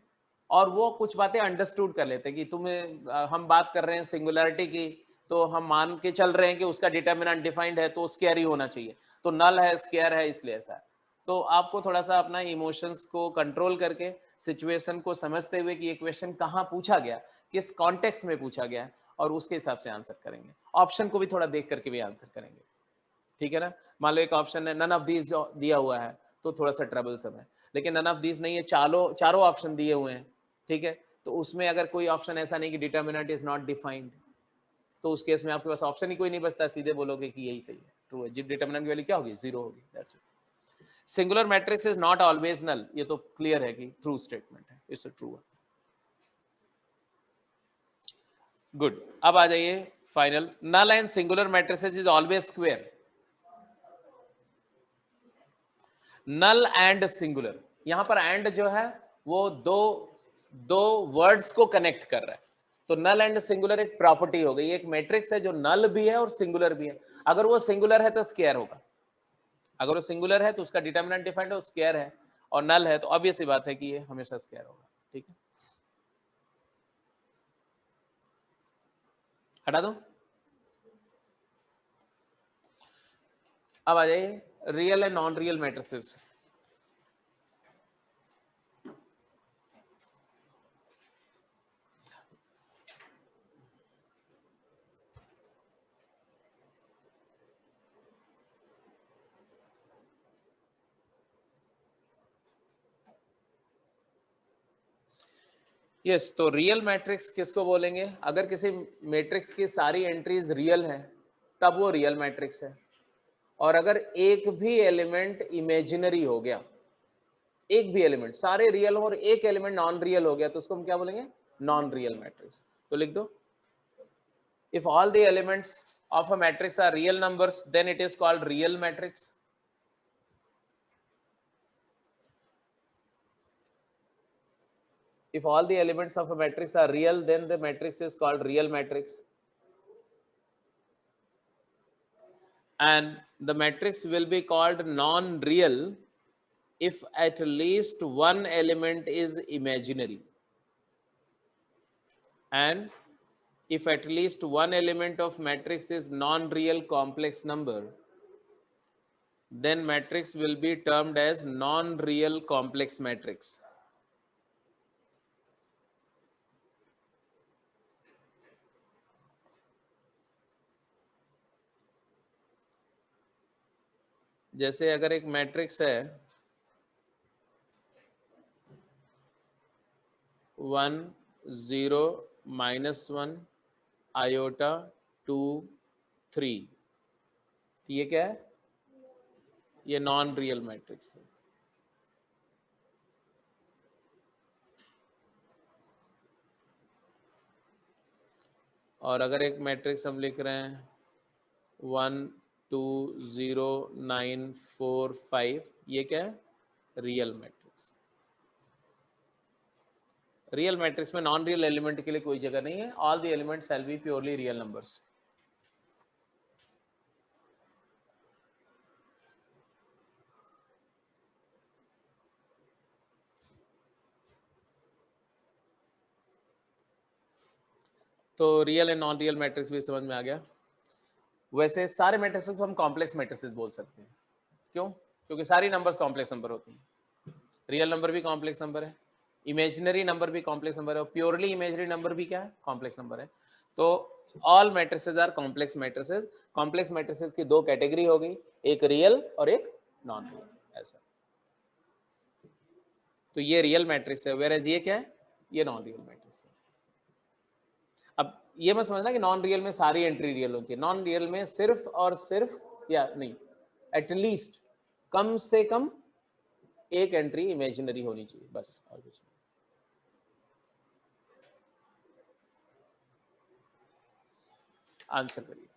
और वो कुछ बातें अंडरस्टूड कर लेते हैं कि तुम्हें हम बात कर रहे हैं सिंगुलरिटी की, तो हम मान के चल रहे हैं कि उसका डिटर्मिनेंट डिफाइंड है तो स्क्वायर ही होना चाहिए, तो नल है स्क्वायर है इसलिए ऐसा है। तो आपको थोड़ा सा अपना इमोशंस को कंट्रोल करके सिचुएशन को समझते हुए कि ये क्वेश्चन कहाँ पूछा गया, किस कॉन्टेक्स्ट में पूछा गया, और उसके हिसाब से आंसर करेंगे। ऑप्शन को भी थोड़ा देख करके भी आंसर करेंगे, ठीक है ना। मान लो एक ऑप्शन है नन ऑफ दीज दिया हुआ है तो थोड़ा सा ट्रबलसम है, लेकिन नन ऑफ दीज नहीं है, चारों ऑप्शन दिए हुए हैं, ठीक है। तो उसमें अगर कोई ऑप्शन ऐसा नहीं कि डिटर्मिनेंट इज नॉट डिफाइंड, तो उस केस में आपके पास ऑप्शन ही कोई नहीं बचता, सीधे बोलोगे कि यही सही है, ट्रू है। डिटर्मिनेंट की वैल्यू क्या होगी? 0 होगी, that's it. Singular matrix is not always null, ये तो क्लियर है कि ट्रू स्टेटमेंट है, इट्स ट्रू है। गुड, अब आ जाइए final. Null and singular matrices is always square. Null and singular, यहां पर एंड जो है वो दो वर्ड्स को कनेक्ट कर रहा है। तो नल एंड सिंगुलर एक प्रॉपर्टी हो गई, एक मैट्रिक्स है जो नल भी है और सिंगुलर भी है। अगर वो सिंगुलर है तो स्क्वायर होगा, अगर वो सिंगुलर है तो उसका डिटर्मिनेंट डिफाइंड है, स्क्वायर है, और नल है तो ऑब्वियस ही बात है कि ये हमेशा स्क्वायर होगा, ठीक है। हटा दो। अब आ जाइए real and non real matrices. Yes, तो रियल मैट्रिक्स किसको बोलेंगे? अगर किसी मैट्रिक्स की सारी एंट्रीज रियल है तब वो रियल मैट्रिक्स है, और अगर एक भी एलिमेंट इमेजिनरी हो गया, एक भी एलिमेंट, सारे रियल हो और एक एलिमेंट नॉन रियल हो गया, तो उसको हम क्या बोलेंगे? Non real matrix. तो लिख दो, if all the elements of a matrix are real numbers then it is called real matrix. If all the elements of a matrix are real, then the matrix is called real matrix. And the matrix will be called non-real if at least one element is imaginary. And if at least one element of matrix is non-real complex number, then matrix will be termed as non-real complex matrix. जैसे अगर एक matrix है 1 0 -1 iota 2 3, तो ये क्या है? ये non real matrix है। और अगर एक मैट्रिक्स हम लिख रहे हैं 1 2 0 9 4 5, ये क्या है? Real matrix. रियल मैट्रिक्स में नॉन रियल एलिमेंट के लिए कोई जगह नहीं है, all the elements shall be purely real numbers. तो real and non real matrix भी समझ में आ गया। वैसे सारे मैट्रिक्स को हम कॉम्प्लेक्स मैट्रिक्स बोल सकते हैं। क्यों? क्योंकि सारी नंबर्स कॉम्प्लेक्स नंबर होती हैं। रियल नंबर भी कॉम्प्लेक्स नंबर है, इमेजिनरी नंबर भी कॉम्प्लेक्स नंबर है, प्योरली इमेजिनरी नंबर भी क्या है, कॉम्प्लेक्स नंबर है। तो all matrices are complex matrices. Complex matrices की दो कैटेगरी हो गई, एक रियल और एक नॉन रियल, ऐसा। तो ये रियल मैट्रिक्स है, वेयर एज ये क्या है, ये नॉन रियल मैट्रिक्स है। अब ये मत समझना कि नॉन रियल में सारी एंट्री रियल होती है, नॉन रियल में सिर्फ और सिर्फ, या नहीं, एटलीस्ट कम से कम एक एंट्री इमेजिनरी होनी चाहिए, बस, और कुछ नहीं। आंसर करिए।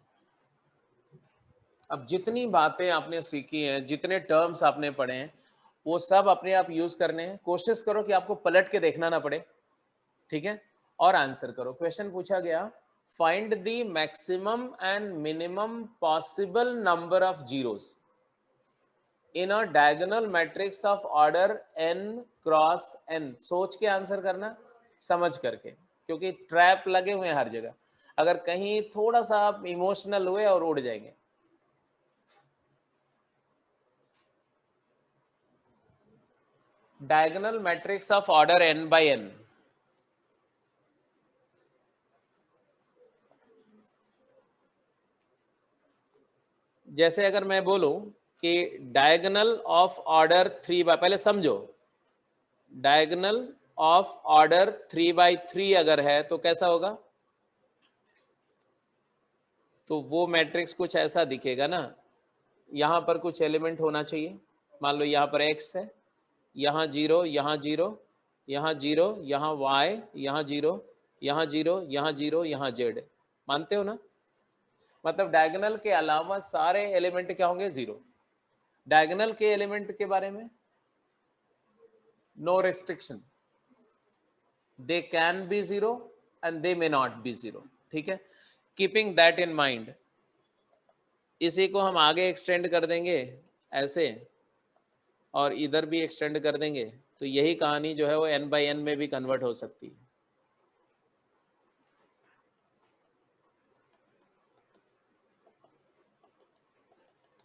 अब जितनी बातें आपने सीखी हैं, जितने टर्म्स आपने पढ़े हैं, वो सब अपने आप यूज करने हैं। कोशिश करो कि आपको पलट के देखना ना पड़े, ठीक है, और आंसर करो। क्वेश्चन पूछा गया, find the maximum and minimum possible number of zeros in a diagonal matrix of order n cross n। सोच के आंसर करना, समझ करके, क्योंकि ट्रैप लगे हुए हैं हर जगह। अगर कहीं थोड़ा सा आप इमोशनल हुए और उड़ जाएंगे। Diagonal matrix of order n by n, जैसे अगर मैं बोलूं कि डायगोनल ऑफ ऑर्डर 3 बाय, पहले समझो, डायगोनल ऑफ ऑर्डर 3 by 3 अगर है तो कैसा होगा, तो वो मैट्रिक्स कुछ ऐसा दिखेगा ना। यहां पर कुछ एलिमेंट होना चाहिए, मान लो यहां पर x है, यहाँ 0, यहाँ 0, यहाँ 0, यहाँ y, यहाँ 0, यहाँ 0, यहाँ 0, यहाँ z, मानते हो ना। मतलब डायगोनल के अलावा सारे एलिमेंट क्या होंगे, 0। डायगोनल के एलिमेंट के बारे में no restriction, they can be 0 and they may not be 0, ठीक है। कीपिंग दैट इन माइंड, इसी को हम आगे एक्सटेंड कर देंगे ऐसे, और इधर भी एक्सटेंड कर देंगे, तो यही कहानी जो है वो n by n में भी कन्वर्ट हो सकती है,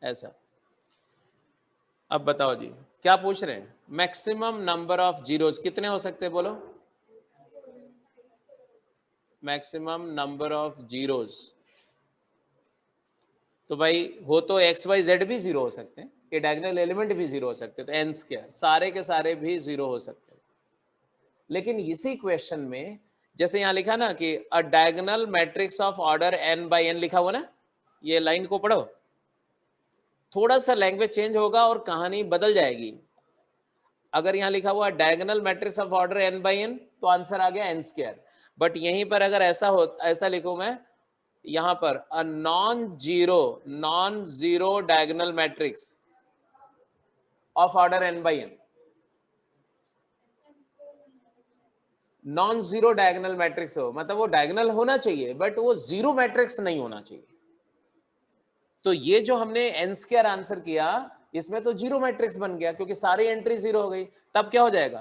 ऐसा। अब बताओ जी, क्या पूछ रहे हैं, मैक्सिमम नंबर ऑफ जीरोस कितने हो सकते हैं, बोलो। मैक्सिमम नंबर ऑफ जीरोस, तो भाई हो तो एक्स वाई जेड भी 0 हो सकते हैं, ये डायगोनल एलिमेंट भी 0 हो सकते हैं, तो एन स्क्वायर सारे के सारे भी 0 हो सकते हैं। लेकिन इसी क्वेश्चन में जैसे यहाँ लिखा ना कि अ diagonal matrix of order n by n लिखा हुआ ना, ये लाइन को पढ़ो, थोड़ा सा लैंग्वेज चेंज होगा और कहानी बदल जाएगी। अगर यहाँ लिखा हुआ diagonal matrix of order n by n, तो आंसर आ गया n स्क्वायर। बट यहीं पर अगर ऐसा लिखूं मैं, यहां पर अ non zero diagonal matrix of order n by n, non zero diagonal matrix हो, मतलब वो डायगोनल होना चाहिए बट वो जीरो मैट्रिक्स नहीं होना चाहिए। तो ये जो हमने n स्क्वायर आंसर किया, इसमें तो जीरो मैट्रिक्स बन गया, क्योंकि सारी एंट्री 0 हो गई। तब क्या हो जाएगा,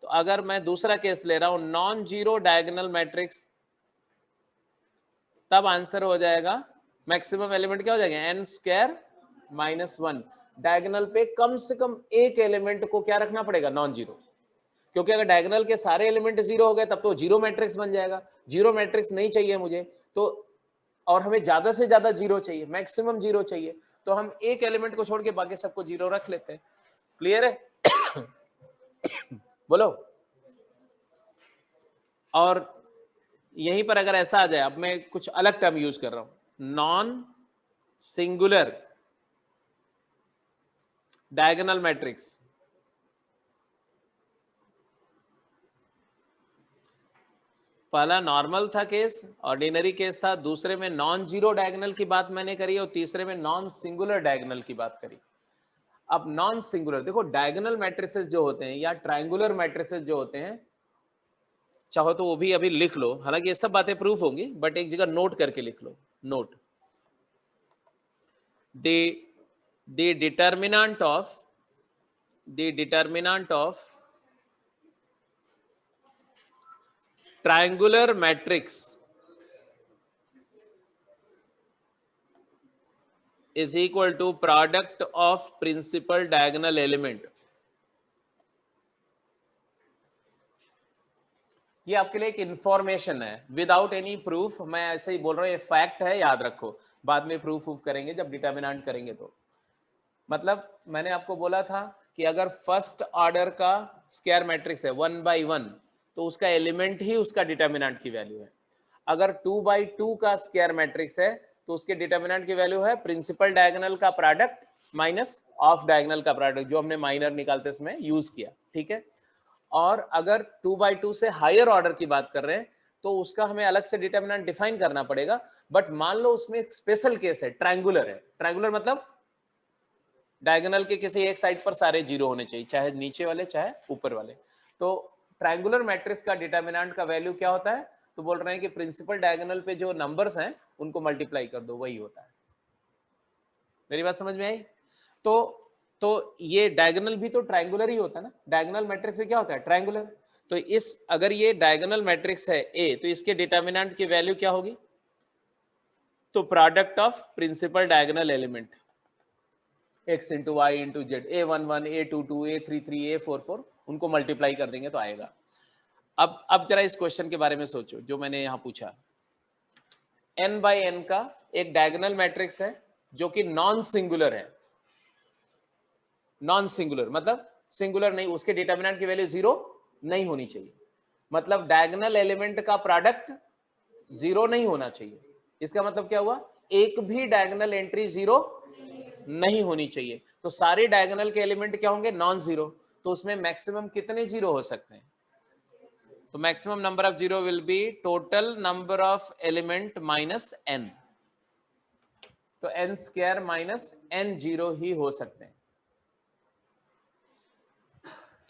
तो अगर मैं दूसरा केस ले रहा हूं, नॉन जीरो डायगोनल मैट्रिक्स, तब आंसर हो जाएगा, मैक्सिमम एलिमेंट क्या हो जाएगा, n स्क्वायर -1। डायगोनल पे कम से कम एक एलिमेंट को क्या रखना पड़ेगा, नॉन जीरो, क्योंकि अगर डायगोनल के सारे एलिमेंट 0 हो गए तब तो जीरो मैट्रिक्स बन जाएगा। जीरो मैट्रिक्स नहीं चाहिए मुझे, तो और हमें ज्यादा से ज्यादा 0 चाहिए, मैक्सिमम 0 चाहिए, तो हम एक एलिमेंट को छोड़ के बाकी सबको 0 रख लेते हैं। क्लियर है? बोलो। और यहीं पर अगर ऐसा आ जाए, अब मैं कुछ अलग टर्म यूज कर रहा हूं, नॉन सिंगुलर डायगोनल मैट्रिक्स, पहला नॉर्मल था केस, ऑर्डिनरी केस था, दूसरे में नॉन जीरो डायगोनल की बात मैंने करी, और तीसरे में नॉन सिंगुलर डायगोनल की बात करी। अब नॉन सिंगुलर देखो, डायगोनल मैट्रिसेस जो होते हैं या ट्रायंगुलर मैट्रिसेस जो होते हैं, चाहो तो वो भी अभी लिख लो, हालांकि ये सब बातें प्रूफ होंगी, बट एक जगह नोट करके लिख लो, note the determinant of triangular matrix is equal to product of principal diagonal element ये आपके लिए एक इंफॉर्मेशन है, विदाउट एनी प्रूफ, मैं ऐसे ही बोल रहा हूँ, ये फैक्ट है, याद रखो, बाद में प्रूफ करेंगे जब डिटर्मिनेंट करेंगे तो। मतलब मैंने आपको बोला था कि अगर फर्स्ट ऑर्डर का स्क्वायर मैट्रिक्स है 1 by 1 तो उसका एलिमेंट ही उसका डिटर्मिनेंट की वैल्यू है। अगर 2 by 2 का स्क्वायर मैट्रिक्स है तो उसके डिटर्मिनेंट की वैल्यू है प्रिंसिपल डायगोनल का प्रोडक्ट माइनस ऑफ डायगोनल का प्रोडक्ट, जो हमने माइनर निकालते समय यूज किया, ठीक है। और अगर 2 by 2 से हायर ऑर्डर की बात कर रहे हैं तो उसका हमें अलग से डिटर्मिनेंट डिफाइन करना पड़ेगा। बट मान लो उसमें एक स्पेशल केस है, ट्रायंगुलर है। ट्रायंगुलर मतलब डायगोनल के किसी एक साइड पर सारे जीरो होने चाहिए, चाहे नीचे वाले चाहे ऊपर वाले। तो ट्रायंगुलर मैट्रिक्स का डिटर्मिनेंट का वैल्यू क्या होता है? तो बोल रहे हैं कि प्रिंसिपल डायगोनल पे जो नंबर्स हैं उनको मल्टीप्लाई कर दो, वही होता है। मेरी बात समझ में आई? तो ये डायगोनल भी तो ट्रायंगुलर ही होता है ना, डायगोनल मैट्रिक्स में क्या होता है? ट्रायंगुलर। तो इस अगर ये डायगोनल मैट्रिक्स है ए तो इसके डिटर्मिनेंट की वैल्यू क्या होगी? तो product of principal diagonal element x into y into z, a11 a22 a33 a44 उनको मल्टीप्लाई कर देंगे तो आएगा। अब जरा इस क्वेश्चन के बारे में सोचो जो मैंने यहां पूछा। n बाई n का एक डायगोनल मैट्रिक्स है जो कि नॉन सिंगुलर है। नॉन सिंगुलर मतलब सिंगुलर नहीं, उसके डिटर्मिनेंट की वैल्यू जीरो नहीं होनी चाहिए। मतलब डायगोनल एलिमेंट का प्रोडक्ट जीरो नहीं होना चाहिए। इसका मतलब क्या हुआ? एक भी डायगोनल एंट्री जीरो नहीं होनी चाहिए। तो सारे डायगोनल के एलिमेंट क्या होंगे? Non zero. तो उसमें मैक्सिमम कितने जीरो हो सकते हैं? तो maximum number of zero will be total number of element minus n। तो n square minus n zero ही हो सकते हैं।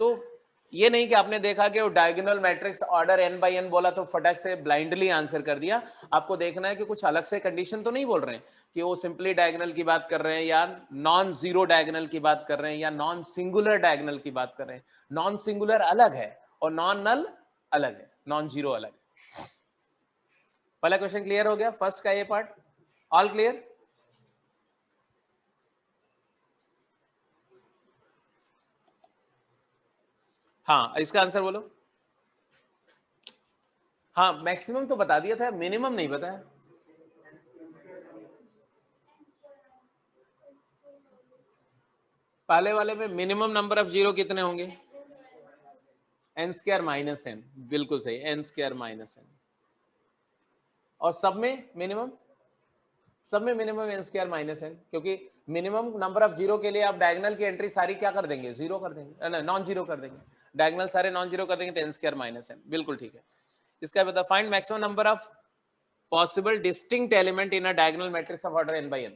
तो ये नहीं कि आपने देखा कि वो diagonal matrix order n by n बोला तो फटक से ब्लाइंडली आंसर कर दिया। आपको देखना है कि कुछ अलग से कंडीशन तो नहीं बोल रहे हैं कि वो सिंपली डायगोनल की बात कर रहे हैं या नॉन जीरो डायगोनल की बात कर रहे हैं या नॉन सिंगुलर डायगोनल की बात कर रहे हैं। नॉन सिंगुलर अलग है और नॉन नल अलग है, नॉन जीरो अलग है। पहला क्वेश्चन क्लियर हो गया, फर्स्ट का ये पार्ट ऑल क्लियर? हाँ, इसका आंसर बोलो। हाँ, मैक्सिमम तो बता दिया था, मिनिमम नहीं बताया। पहले वाले में मिनिमम नंबर ऑफ जीरो कितने होंगे? n स्क्वायर माइनस n, बिल्कुल सही, n स्क्वायर माइनस n। और सब में मिनिमम? सब में minimum n square minus n, क्योंकि मिनिमम नंबर ऑफ जीरो के लिए आप डायगोनल की एंट्री सारी क्या कर देंगे? जीरो कर देंगे, नॉन जीरो कर देंगे। डायगोनल सारे नॉन जीरो कर देंगे तो n स्क्वायर माइनस n, बिल्कुल ठीक है। इसका बता, find maximum number of possible distinct element in a diagonal matrix of order n by n।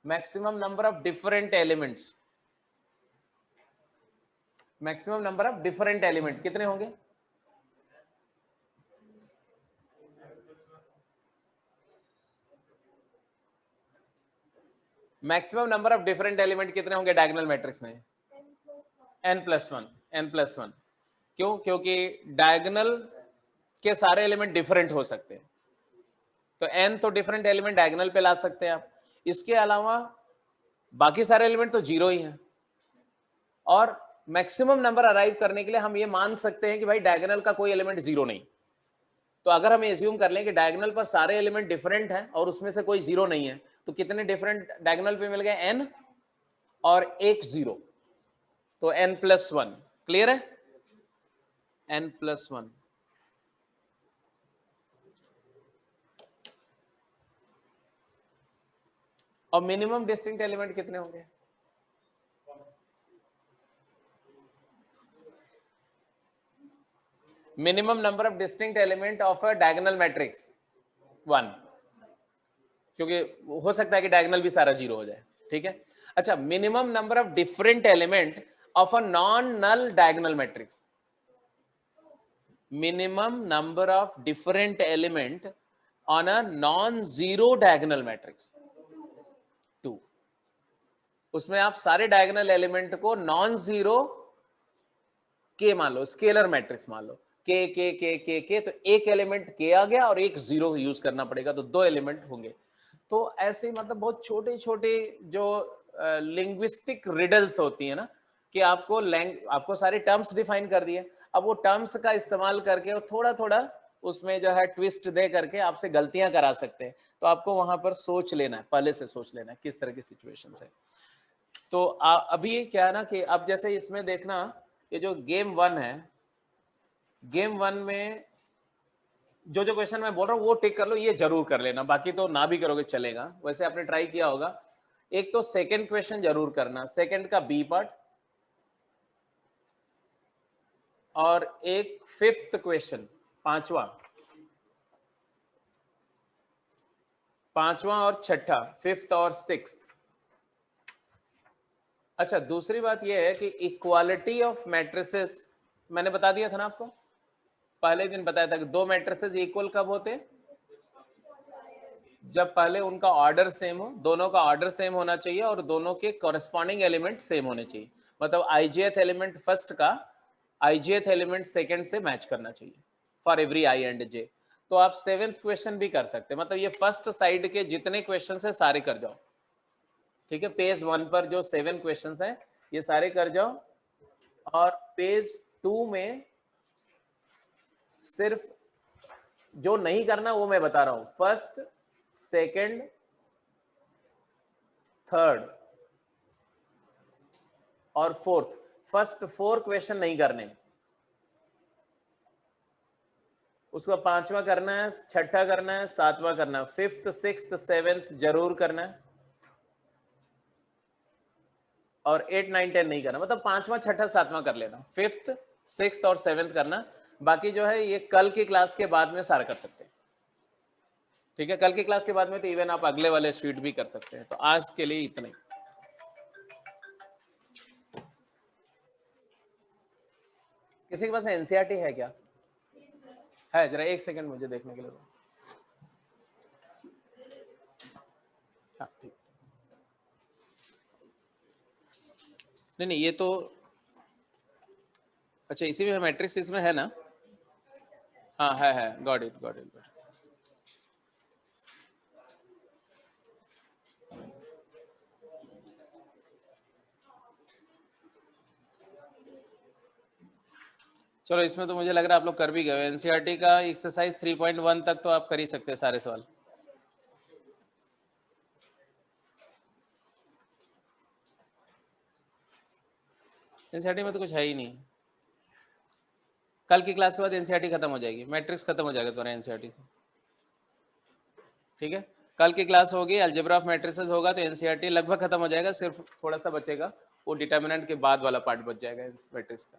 Maximum number of different elements, maximum number of different element कितने होंगे? Maximum number of different element कितने होंगे diagonal matrix में? n plus one, n plus one. क्यों? क्योंकि diagonal के सारे element different हो सकते हैं, तो n तो डिफरेंट एलिमेंट डायगोनल पे ला सकते हैं आप। इसके अलावा बाकी सारे एलिमेंट तो जीरो ही हैं। और मैक्सिमम नंबर अराइव करने के लिए हम ये मान सकते हैं कि भाई डायगोनल का कोई एलिमेंट जीरो नहीं। तो अगर हम एज्यूम कर लें कि डायगोनल पर सारे एलिमेंट डिफरेंट हैं और उसमें से कोई जीरो नहीं है, तो कितने डिफरेंट डायगोनल पे मिल गए? n और एक जीरो, तो n प्लस वन। क्लियर है? n plus one. और मिनिमम डिस्टिंक्ट एलिमेंट कितने होंगे? Minimum number of distinct element of a diagonal matrix one, क्योंकि हो सकता है कि डायगोनल भी सारा जीरो हो जाए, ठीक है। अच्छा, minimum number of different element of a non null diagonal matrix. Minimum number of different element on a non zero diagonal matrix 2। उसमें आप सारे डायगोनल एलिमेंट को नॉन जीरो के मान लो, स्केलर मैट्रिक्स मान लो, के, तो एक एलिमेंट के आ गया और एक जीरो यूज करना पड़ेगा, तो दो एलिमेंट होंगे। तो ऐसे मतलब बहुत छोटे छोटे जो लिंग्विस्टिक रिडल्स होती है ना, कि आपको सारे टर्म्स डिफाइन कर दिए, अब वो टर्म्स का इस्तेमाल करके वो थोड़ा थोड़ा उसमें जो है ट्विस्ट दे करके आपसे गलतियां करा सकते हैं, तो आपको वहां पर सोच लेना है, पहले से सोच लेना है किस तरह की सिचुएशन है। तो अभी क्या है ना कि अब जैसे इसमें देखना, ये जो गेम 1 है, गेम 1 में जो जो क्वेश्चन मैं बोल रहा हूँ वो टिक कर लो, ये जरूर कर लेना, बाकी तो ना भी करोगे चलेगा, वैसे आपने ट्राई किया होगा। एक तो सेकंड क्वेश्चन जरूर करना, सेकंड का बी पार्ट, और एक फिफ्थ क्वेश्चन, पांचवा और छठा, फिफ्थ और सिक्स्थ। अच्छा, दूसरी बात यह है कि इक्वालिटी ऑफ मैट्रिसेस मैंने बता दिया था ना आपको, पहले दिन बताया था कि दो मैट्रिसेस इक्वल कब होते हैं, जब पहले उनका ऑर्डर सेम हो, दोनों का ऑर्डर सेम होना चाहिए और दोनों के कॉरेस्पॉन्डिंग एलिमेंट सेम होने चाहिए। मतलब आईजेथ एलिमेंट फर्स्ट का आईजेथ एलिमेंट सेकंड से मैच करना चाहिए फॉर एवरी आई एंड जे। तो आप सेवेंथ क्वेश्चन भी कर सकते हैं, मतलब ये फर्स्ट साइड के जितने क्वेश्चन है सारे कर जाओ, ठीक है। पेज 1 पर जो 7 क्वेश्चन हैं ये सारे कर जाओ, और पेज 2 में सिर्फ जो नहीं करना वो मैं बता रहा हूं, फर्स्ट, सेकंड, थर्ड और फोर्थ, फर्स्ट 4 क्वेश्चन नहीं करने, उसका पांचवा करना है, छठा करना है, सातवां करना है, फिफ्थ, सिक्स्थ, सेवेंथ जरूर करना है, और 8, 9, 10 नहीं करना। मतलब पांचवा, छठा, सातवां कर लेना, फिफ्थ, सिक्स्थ और सेवेंथ करना। बाकी जो है ये कल की क्लास के बाद में सारा कर सकते हैं, ठीक है। कल की क्लास के बाद में तो इवन आप अगले वाले शीट भी कर सकते हैं। तो आज के लिए इतना ही। किसी के पास एनसीईआरटी है क्या? है, जरा एक सेकंड मुझे देखने के लिए दो। हाँ ठीक, नहीं ये तो अच्छा, इसी में मैट्रिक्स इसमें है ना? हाँ है, गॉट इट गॉट इट। चलो, इसमें तो मुझे लग रहा है आप लोग कर भी गए। एनसीईआरटी का एक्सरसाइज 3.1 तक तो आप कर ही सकते हैं सारे सवाल। एनसीईआरटी में तो कुछ है ही नहीं। कल की क्लास के बाद एनसीईआरटी खत्म हो जाएगी, मैट्रिक्स खत्म हो जाएगा तुम्हारा एनसीईआरटी से, ठीक है। कल की क्लास होगी, अलजेब्रा ऑफ मैट्रिसेस होगा, तो एनसीईआरटी लगभग खत्म हो जाएगा, सिर्फ थोड़ा सा बचेगा, वो डिटर्मिनेंट के बाद वाला पार्ट बच जाएगा मैट्रिक्स का।